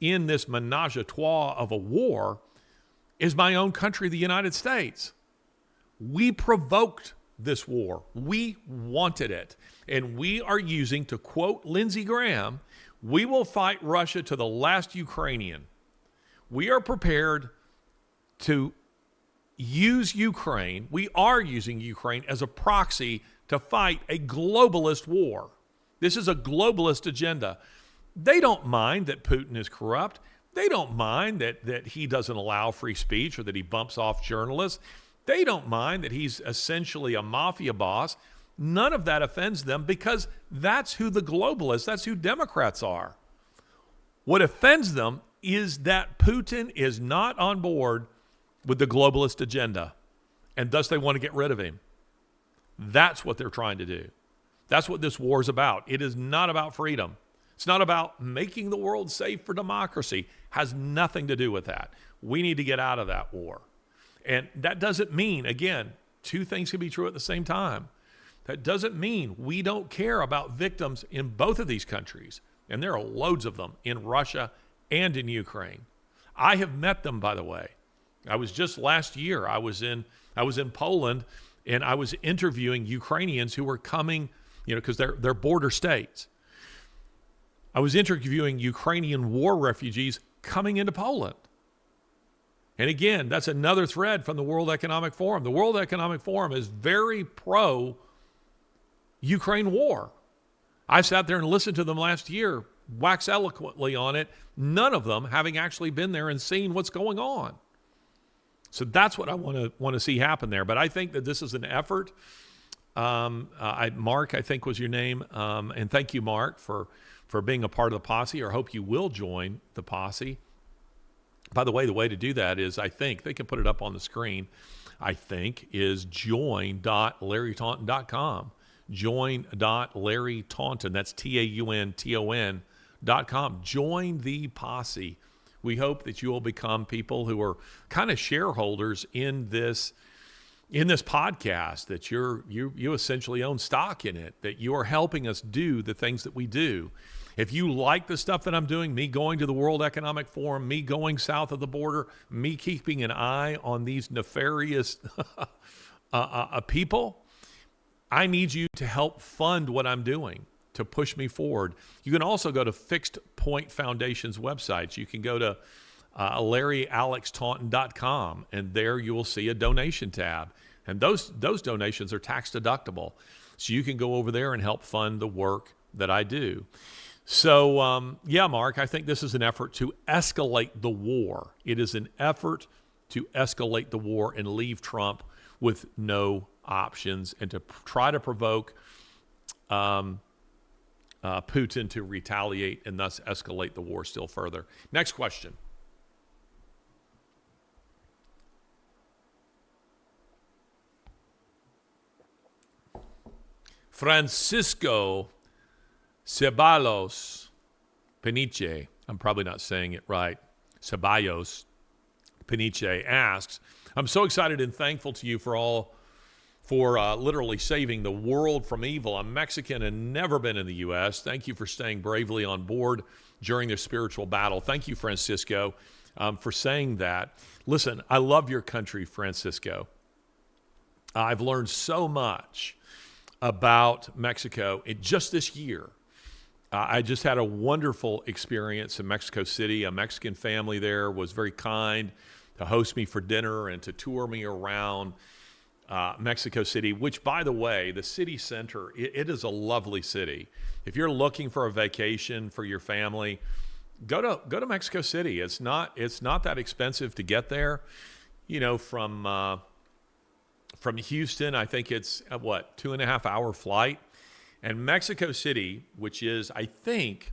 in this menage a trois of a war is my own country, the United States. We provoked this war. We wanted it. And we are using, to quote Lindsey Graham, we will fight Russia to the last Ukrainian. We are prepared to use Ukraine. We are using Ukraine as a proxy to fight a globalist war. This is a globalist agenda. They don't mind that Putin is corrupt. They don't mind that he doesn't allow free speech or that he bumps off journalists. They don't mind that he's essentially a mafia boss. None of that offends them because that's who the globalists, that's who Democrats are. What offends them is that Putin is not on board with the globalist agenda, and thus they want to get rid of him. That's what they're trying to do. That's what this war is about. It is not about freedom. It's not about making the world safe for democracy. Has nothing to do with that. We need to get out of that war. And that doesn't mean, again, two things can be true at the same time. That doesn't mean we don't care about victims in both of these countries. And there are loads of them in Russia and in Ukraine. I have met them, by the way. I was just last year, I was in Poland, and I was interviewing Ukrainians who were coming, because they're border states. I was interviewing Ukrainian war refugees coming into Poland. And again, that's another thread from the World Economic Forum. The World Economic Forum is very pro-Ukraine war. I sat there and listened to them last year, wax eloquently on it, none of them having actually been there and seen what's going on. So that's what I want to see happen there. But I think that this is an effort. Mark, I think was your name. And thank you, Mark, for being a part of the posse, or hope you will join the posse. By the way to do that is, I think, they can put it up on the screen, I think, is join.larrytaunton.com. Join.larrytaunton. That's TAUNTON.com. Join the posse. We hope that you will become people who are kind of shareholders in this podcast, that you essentially own stock in it, that you are helping us do the things that we do. If you like the stuff that I'm doing, me going to the World Economic Forum, me going south of the border, me keeping an eye on these nefarious people, I need you to help fund what I'm doing to push me forward. You can also go to Fixed Point Foundation's websites. You can go to LarryAlexTaunton.com, and there you will see a donation tab. And those donations are tax deductible. So you can go over there and help fund the work that I do. So, Mark, I think this is an effort to escalate the war. It is an effort to escalate the war and leave Trump with no options, and to try to provoke Putin to retaliate and thus escalate the war still further. Next question. Francisco Ceballos Peniche, I'm probably not saying it right, Ceballos Peniche asks, I'm so excited and thankful to you for literally saving the world from evil. I'm Mexican and never been in the U.S. Thank you for staying bravely on board during this spiritual battle. Thank you, Francisco, for saying that. Listen, I love your country, Francisco. I've learned so much about Mexico just this year. I just had a wonderful experience in Mexico City. A Mexican family there was very kind to host me for dinner and to tour me around Mexico City, which, by the way, the city center, it is a lovely city. If you're looking for a vacation for your family, go to Mexico City. It's not that expensive to get there. From Houston, I think it's a 2.5 hour flight. And Mexico City, which is, I think,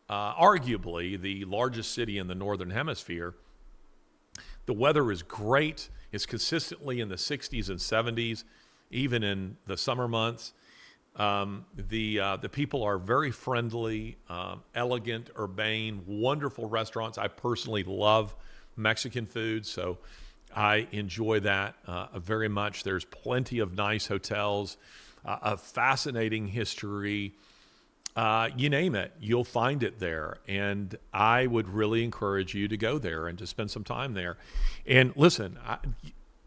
arguably the largest city in the Northern Hemisphere, the weather is great. It's consistently in the 60s and 70s, even in the summer months. The people are very friendly, elegant, urbane, wonderful restaurants. I personally love Mexican food, so I enjoy that very much. There's plenty of nice hotels, a fascinating history. You name it, you'll find it there. And I would really encourage you to go there and to spend some time there. And listen,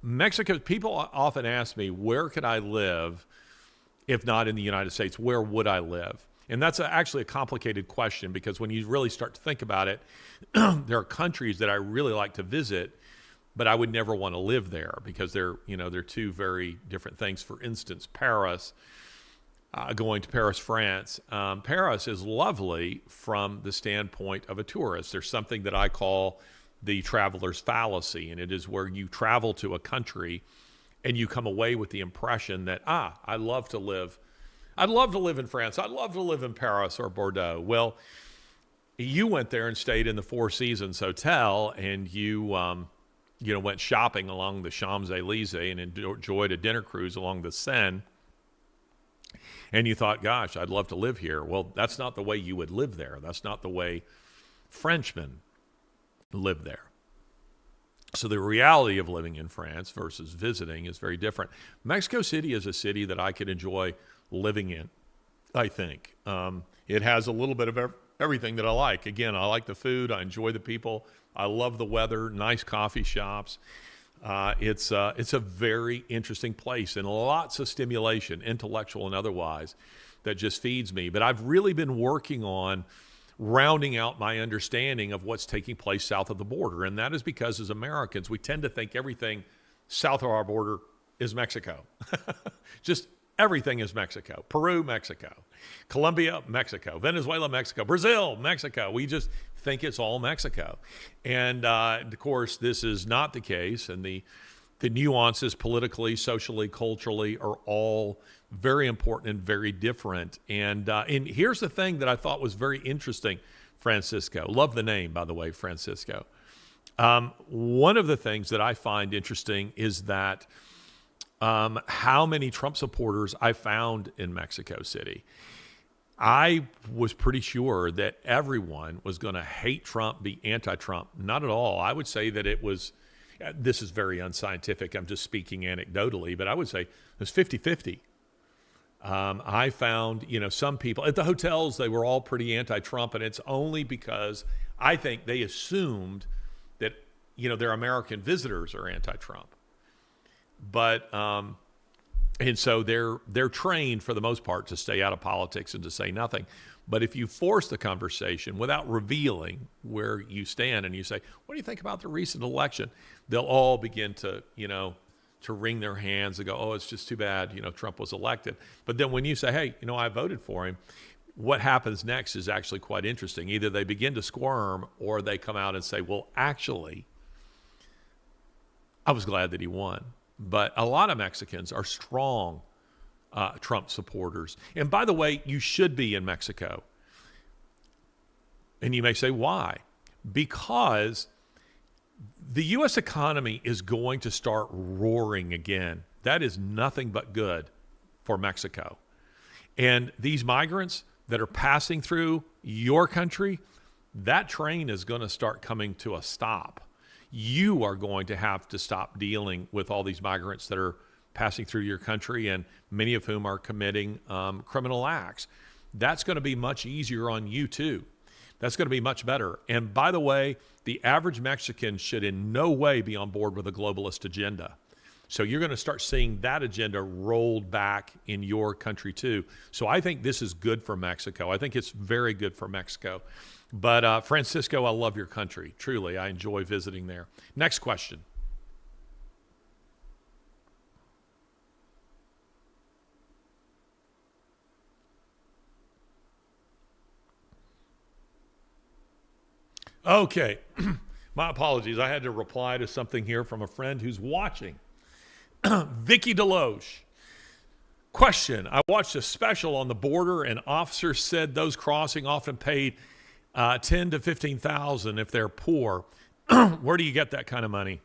Mexico, people often ask me, where could I live if not in the United States? Where would I live? And that's actually a complicated question, because when you really start to think about it, there are countries that I really like to visit, but I would never want to live there because they're two very different things. For instance, Paris, going to Paris, France. Paris is lovely from the standpoint of a tourist. There's something that I call the traveler's fallacy, and it is where you travel to a country and you come away with the impression that, I'd love to live in France. I'd love to live in Paris or Bordeaux. Well, you went there and stayed in the Four Seasons Hotel, and you went shopping along the Champs-Élysées and enjoyed a dinner cruise along the Seine. And you thought, gosh, I'd love to live here. Well, that's not the way you would live there. That's not the way Frenchmen live there. So the reality of living in France versus visiting is very different. Mexico City is a city that I could enjoy living in, I think. It has a little bit of everything that I like. Again, I like the food. I enjoy the people. I love the weather, nice coffee shops. It's a very interesting place and lots of stimulation, intellectual and otherwise, that just feeds me. But I've really been working on rounding out my understanding of what's taking place south of the border. And that is because as Americans, we tend to think everything south of our border is Mexico. Just everything is Mexico. Peru, Mexico. Colombia, Mexico. Venezuela, Mexico. Brazil, Mexico. We just think it's all Mexico. And of course, this is not the case. And the nuances politically, socially, culturally are all very important and very different. And here's the thing that I thought was very interesting, Francisco. Love the name, by the way, Francisco. One of the things that I find interesting is that how many Trump supporters I found in Mexico City. I was pretty sure that everyone was going to hate Trump, be anti-Trump. Not at all. I would say that it was, this is very unscientific. I'm just speaking anecdotally, but I would say it was 50-50. I found, some people at the hotels, they were all pretty anti-Trump, and it's only because I think they assumed that, their American visitors are anti-Trump. But, and so they're trained for the most part to stay out of politics and to say nothing. But if you force the conversation without revealing where you stand and you say, what do you think about the recent election? They'll all begin to, to wring their hands and go, oh, it's just too bad, Trump was elected. But then when you say, hey, I voted for him, what happens next is actually quite interesting. Either they begin to squirm or they come out and say, well, actually, I was glad that he won. But a lot of Mexicans are strong Trump supporters. And by the way, you should be in Mexico. And you may say, why? Because the U.S. economy is going to start roaring again. That is nothing but good for Mexico. And these migrants that are passing through your country, that train is going to start coming to a stop. You are going to have to stop dealing with all these migrants that are passing through your country, and many of whom are committing criminal acts. That's going to be much easier on you too. That's going to be much better. And by the way, the average Mexican should in no way be on board with a globalist agenda. So you're going to start seeing that agenda rolled back in your country too. So I think this is good for Mexico. I think it's very good for Mexico. But Francisco, I love your country. Truly, I enjoy visiting there. Next question. Okay. My apologies. I had to reply to something here from a friend who's watching. Vicky Deloche. Question. I watched a special on the border, and officers said those crossing often paid $10,000 to $15,000 if they're poor. Where do you get that kind of money?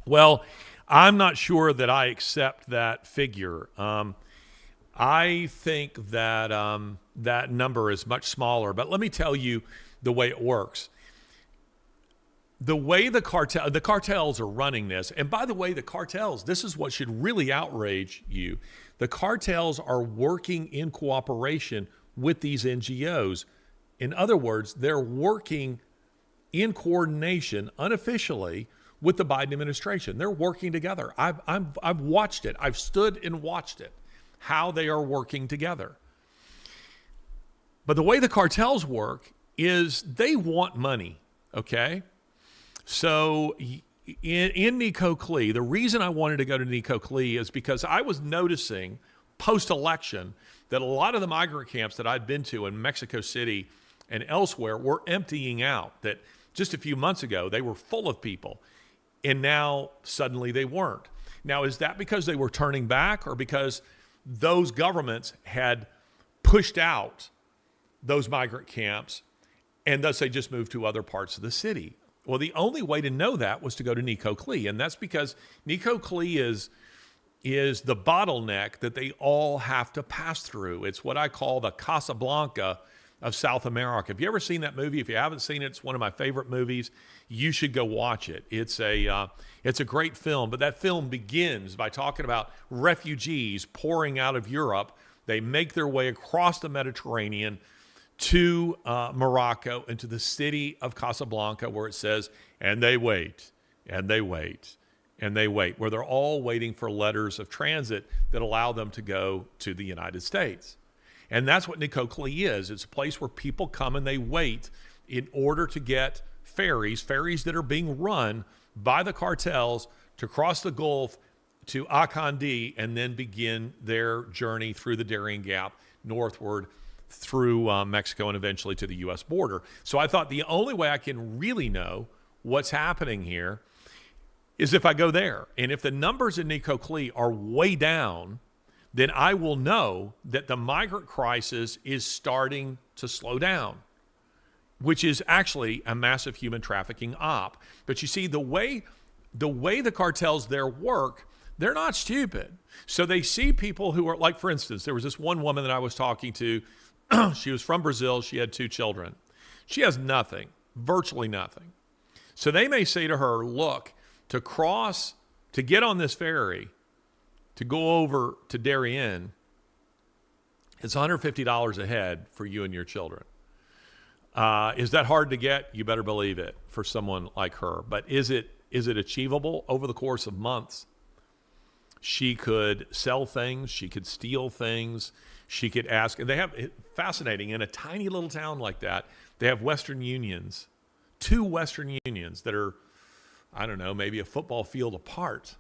Well, I'm not sure that I accept that figure. I think that that number is much smaller. But let me tell you the way it works. The way the cartels are running this, and by the way, the cartels, this is what should really outrage you. The cartels are working in cooperation with these NGOs. In other words, they're working in coordination unofficially with the Biden administration. They're working together. I've watched it. I've stood and watched it, how they are working together. But the way the cartels work is they want money, okay? So in Nicoclí, the reason I wanted to go to Nicoclí is because I was noticing post-election that a lot of the migrant camps that I'd been to in Mexico City and elsewhere were emptying out, that just a few months ago they were full of people, and now suddenly they weren't. Now, is that because they were turning back, or because those governments had pushed out those migrant camps and thus they just moved to other parts of the city? Well, the only way to know that was to go to Nicoclí, and that's because Nicoclí is the bottleneck that they all have to pass through. It's what I call the Casablanca of South America. Have you ever seen that movie? If you haven't seen it, it's one of my favorite movies. You should go watch it. It's a great film, but that film begins by talking about refugees pouring out of Europe. They make their way across the Mediterranean to Morocco and to the city of Casablanca, where it says, and they wait, and they wait, and they wait, where they're all waiting for letters of transit that allow them to go to the United States. And that's what Nicoclí is. It's a place where people come and they wait in order to get ferries that are being run by the cartels to cross the Gulf to Akandi and then begin their journey through the Darien Gap northward through Mexico and eventually to the U.S. border. So I thought the only way I can really know what's happening here is if I go there. And if the numbers in Nicoclí are way down, then I will know that the migrant crisis is starting to slow down, which is actually a massive human trafficking op. But you see, the way the cartels there work, they're not stupid. So they see people who are, like, for instance, there was this one woman that I was talking to. She was from Brazil. She had 2 children. She has nothing, virtually nothing. So they may say to her, look, to get on this ferry, to go over to Darien, it's $150 a head for you and your children. Is that hard to get? You better believe it for someone like her. But is it achievable over the course of months? She could sell things. She could steal things. She could ask. And they have, fascinating, in a tiny little town like that, they have Western unions, 2 Western unions that are, I don't know, maybe a football field apart.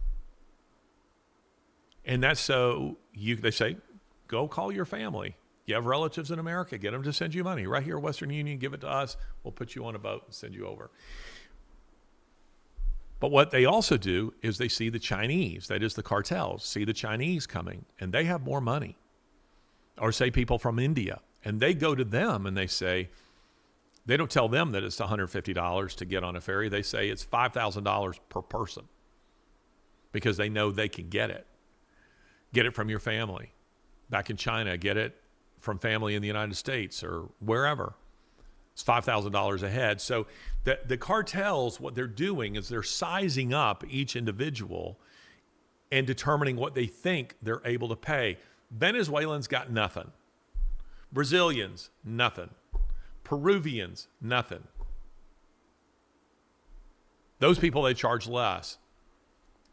And that's so they say, go call your family. You have relatives in America, get them to send you money. Right here, Western Union, give it to us. We'll put you on a boat and send you over. But what they also do is they see the Chinese, that is the cartels, see the Chinese coming, and they have more money. Or say people from India, and they go to them and they say, they don't tell them that it's $150 to get on a ferry. They say it's $5,000 per person because they know they can get it. Get it from your family. Back in China, get it from family in the United States or wherever. It's $5,000 a head. So the cartels, what they're doing is they're sizing up each individual and determining what they think they're able to pay. Venezuelans got nothing. Brazilians, nothing. Peruvians, nothing. Those people, they charge less.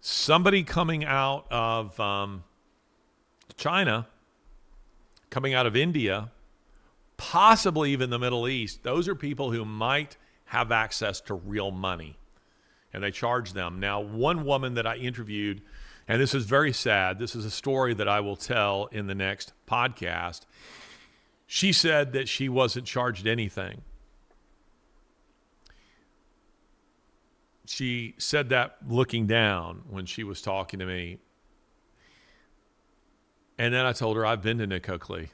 Somebody coming out of China, coming out of India, possibly even the Middle East, those are people who might have access to real money, and they charge them. Now, one woman that I interviewed, and this is very sad, this is a story that I will tell in the next podcast, she said that she wasn't charged anything. She said that looking down when she was talking to me. And then I told her, I've been to Nicoclí.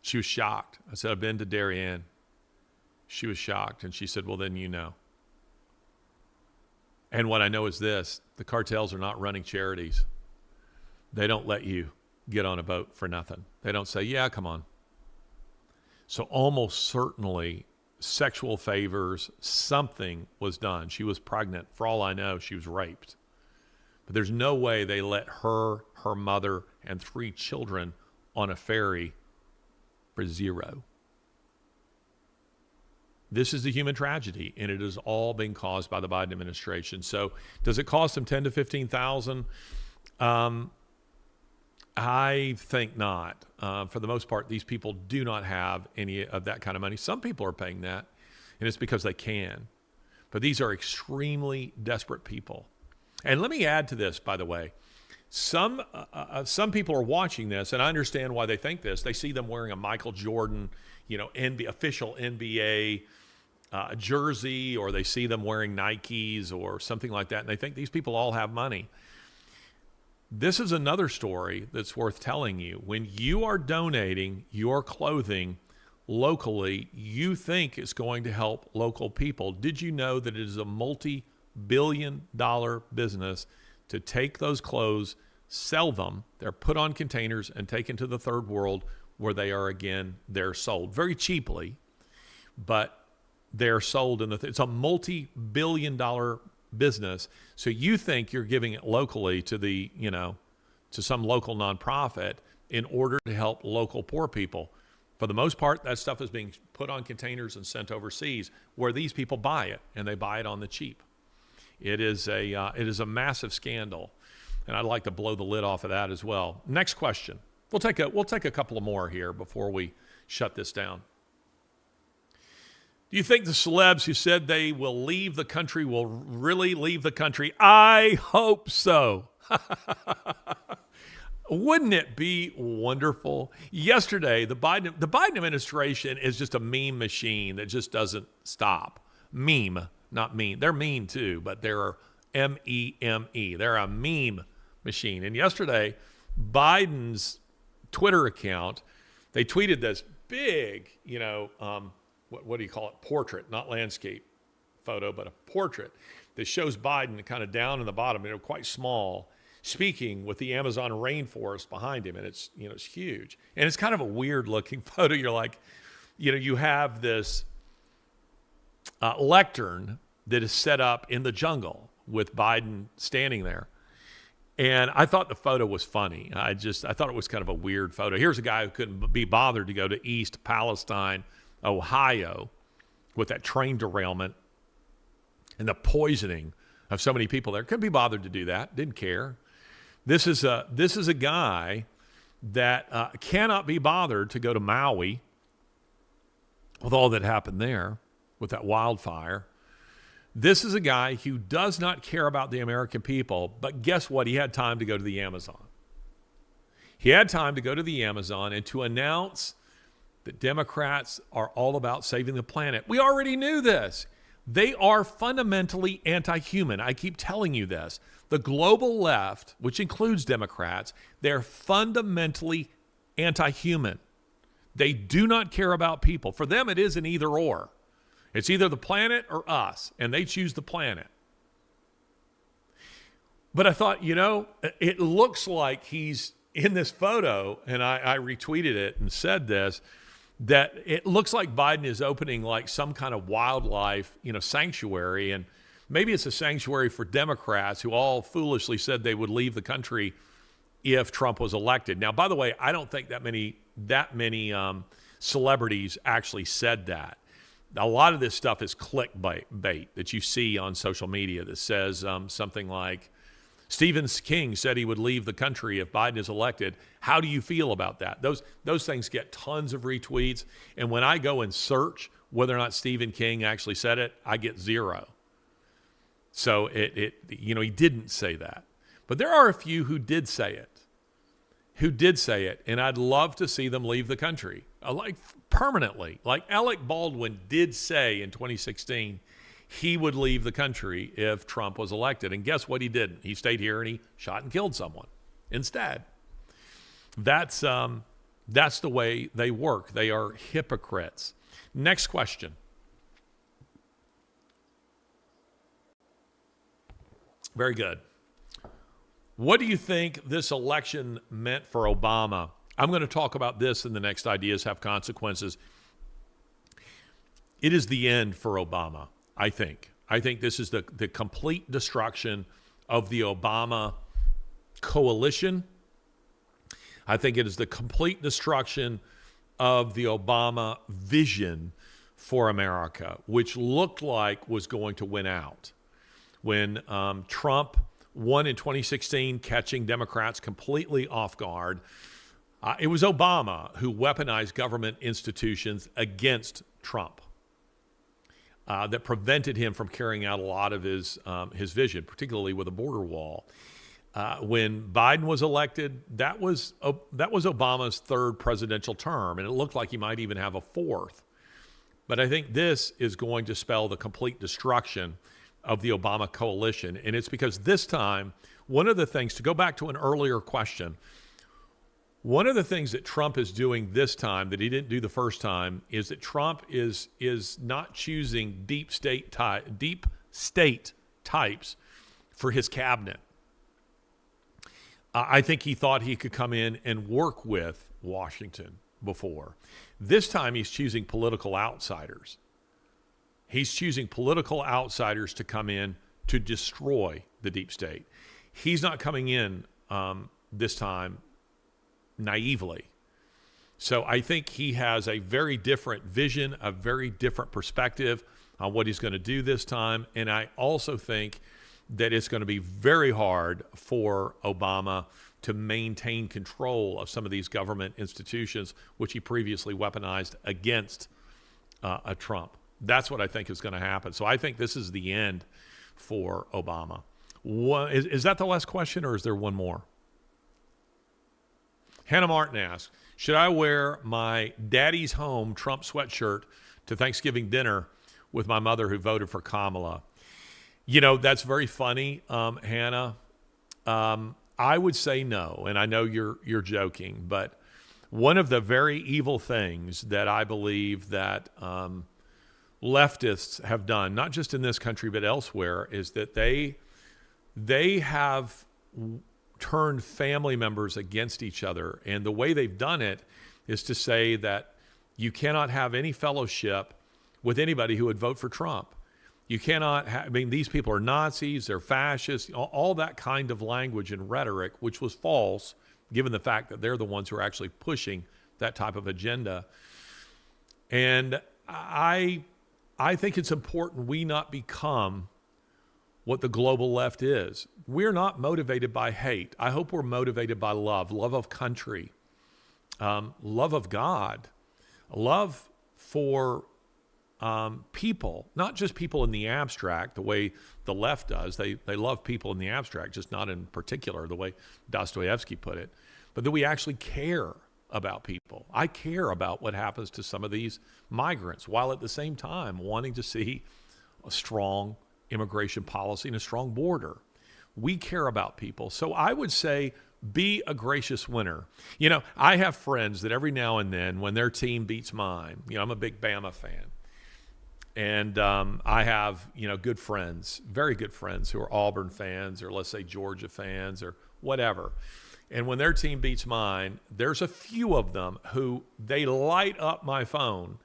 She was shocked. I said, I've been to Darien. She was shocked. And she said, well, then you know. And what I know is this, the cartels are not running charities. They don't let you get on a boat for nothing. They don't say, yeah, come on. So almost certainly sexual favors, something was done. She was pregnant. For all I know, she was raped. But there's no way they let her, her mother, and 3 children on a ferry for $0. This is the human tragedy, and it is all being caused by the Biden administration. So does it cost them $10,000 to $15,000? I think not. For the most part, these people do not have any of that kind of money. Some people are paying that, and it's because they can. But these are extremely desperate people. And let me add to this, by the way. Some people are watching this, and I understand why they think this. They see them wearing a Michael Jordan, official NBA jersey, or they see them wearing Nikes or something like that, and they think these people all have money. This is another story that's worth telling you. When you are donating your clothing locally, you think it's going to help local people. Did you know that it is a multi-billion-dollar business to take those clothes, sell them, they're put on containers and taken to the third world where they're sold very cheaply, but they're sold it's a multi-billion-dollar business. So you think you're giving it locally to to some local nonprofit in order to help local poor people. For the most part, that stuff is being put on containers and sent overseas where these people buy it, and they buy it on the cheap. It is a massive scandal, and I'd like to blow the lid off of that as well. Next question. We'll take a couple of more here before we shut this down. Do you think the celebs who said they will leave the country will really leave the country? I hope so. Wouldn't it be wonderful? Yesterday, the Biden administration is just a meme machine that just doesn't stop. Meme, not mean. They're mean too, but they're M-E-M-E. They're a meme machine. And yesterday, Biden's Twitter account, they tweeted this big, what do you call it? Portrait, not landscape photo, but a portrait that shows Biden kind of down in the bottom, quite small, speaking with the Amazon rainforest behind him. And it's huge. And it's kind of a weird looking photo. You're like, you have this lectern that is set up in the jungle with Biden standing there. And I thought the photo was funny. I thought it was kind of a weird photo. Here's a guy who couldn't be bothered to go to East Palestine, Ohio, with that train derailment and the poisoning of so many people there. Couldn't be bothered to do that. Didn't care. This is a guy that cannot be bothered to go to Maui with all that happened there with that wildfire. This is a guy who does not care about the American people, but guess what? He had time to go to the Amazon. He had time to go to the Amazon and to announce that Democrats are all about saving the planet. We already knew this. They are fundamentally anti-human. I keep telling you this. The global left, which includes Democrats, they're fundamentally anti-human. They do not care about people. For them, it is an either or. It's either the planet or us, and they choose the planet. But I thought, it looks like he's in this photo, and I retweeted it and said this, that it looks like Biden is opening like some kind of wildlife, sanctuary. And maybe it's a sanctuary for Democrats who all foolishly said they would leave the country if Trump was elected. Now, by the way, I don't think that many celebrities actually said that. A lot of this stuff is clickbait that you see on social media that says something like, Stephen King said he would leave the country if Biden is elected. How do you feel about that? Those things get tons of retweets. And when I go and search whether or not Stephen King actually said it, I get 0. So he didn't say that. But there are a few who did say it. And I'd love to see them leave the country, like permanently. Like Alec Baldwin did say in 2016, he would leave the country if Trump was elected. And guess what he didn't? He stayed here and he shot and killed someone instead. That's the way they work. They are hypocrites. Next question. Very good. What do you think this election meant for Obama? I'm going to talk about this in the next Ideas Have Consequences. It is the end for Obama, I think. I think this is the complete destruction of the Obama coalition. I think it is the complete destruction of the Obama vision for America, which looked like was going to win out. When Trump won in 2016, catching Democrats completely off guard, it was Obama who weaponized government institutions against Trump that prevented him from carrying out a lot of his vision, particularly with a border wall. When Biden was elected, that was Obama's third presidential term, and it looked like he might even have a fourth. But I think this is going to spell the complete destruction of the Obama coalition. And it's because this time, one of the things, to go back to an earlier question, one of the things that Trump is doing this time that he didn't do the first time is that Trump is not choosing deep state types for his cabinet. I think he thought he could come in and work with Washington before. This time he's choosing political outsiders. He's choosing political outsiders to come in to destroy the deep state. He's not coming in this time naively. So I think he has a very different vision, a very different perspective on what he's going to do this time. And I also think that it's going to be very hard for Obama to maintain control of some of these government institutions, which he previously weaponized against a Trump. That's what I think is going to happen. So I think this is the end for Obama. Is that the last question, or is there one more? Hannah Martin asks, should I wear my daddy's home Trump sweatshirt to Thanksgiving dinner with my mother who voted for Kamala? You know, that's very funny, Hannah. I would say no, and I know you're joking, but one of the very evil things that I believe that leftists have done, not just in this country but elsewhere, is that they have turned family members against each other. And the way they've done it is to say that you cannot have any fellowship with anybody who would vote for Trump. You cannot these people are Nazis, they're fascists, all that kind of language and rhetoric, which was false, given the fact that they're the ones who are actually pushing that type of agenda. And I think it's important we not become what the global left is. We're not motivated by hate. I hope we're motivated by love of country, love of God, love for people, not just people in the abstract, the way the left does. They love people in the abstract, just not in particular, the way Dostoevsky put it, but that we actually care about people. I care about what happens to some of these migrants, while at the same time wanting to see a strong immigration policy and a strong border. We care about people. So I would say be a gracious winner. You know, I have friends that every now and then when their team beats mine, you know, I'm a big Bama fan. And I have, you know, good friends, very good friends who are Auburn fans or let's say Georgia fans or whatever. And when their team beats mine, there's a few of them who they light up my phone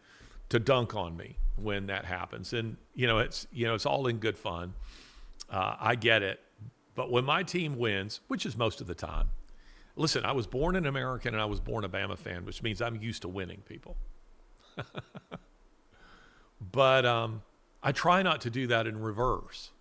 to dunk on me when that happens. And, it's all in good fun. I get it. But when my team wins, which is most of the time, listen, I was born an American and I was born a Bama fan, which means I'm used to winning, people. But I try not to do that in reverse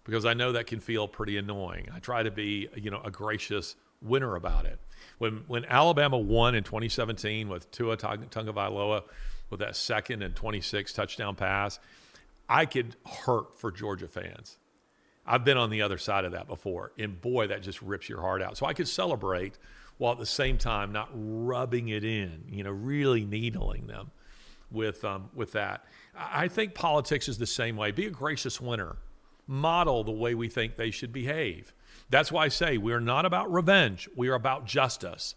because I know that can feel pretty annoying. I try to be, a gracious winner about it. When Alabama won in 2017 with Tua Tagovailoa with that second and 26 touchdown pass, I could hurt for Georgia fans. I've been on the other side of that before, and boy, that just rips your heart out. So I could celebrate while at the same time not rubbing it in, really needling them with that. I think politics is the same way. Be a gracious winner. Model the way we think they should behave. That's why I say we're not about revenge. We are about justice.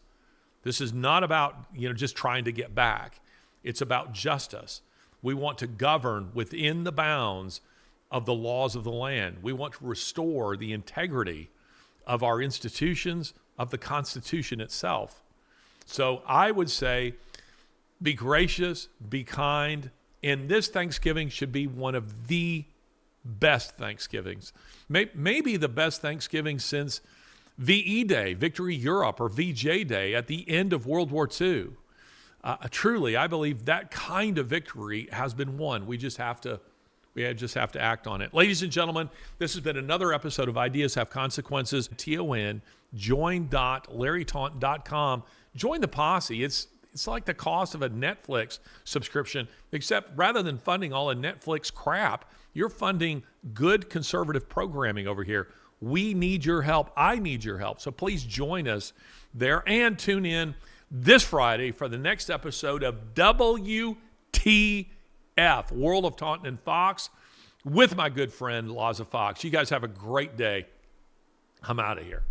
This is not about, just trying to get back. It's about justice. We want to govern within the bounds of the laws of the land. We want to restore the integrity of our institutions, of the Constitution itself. So I would say be gracious, be kind, and this Thanksgiving should be one of the best Thanksgivings. Maybe the best Thanksgiving since VE Day, Victory Europe, or VJ Day at the end of World War II. Truly, I believe that kind of victory has been won. We just have to act on it. Ladies and gentlemen, this has been another episode of Ideas Have Consequences. TON, join.larrytaunton.com. Join the posse. It's like the cost of a Netflix subscription, except rather than funding all the Netflix crap, you're funding good conservative programming over here. We need your help. I need your help. So please join us there and tune in this Friday for the next episode of WTF, World of Taunton and Fox, with my good friend Laza Fox. You guys have a great day. I'm out of here.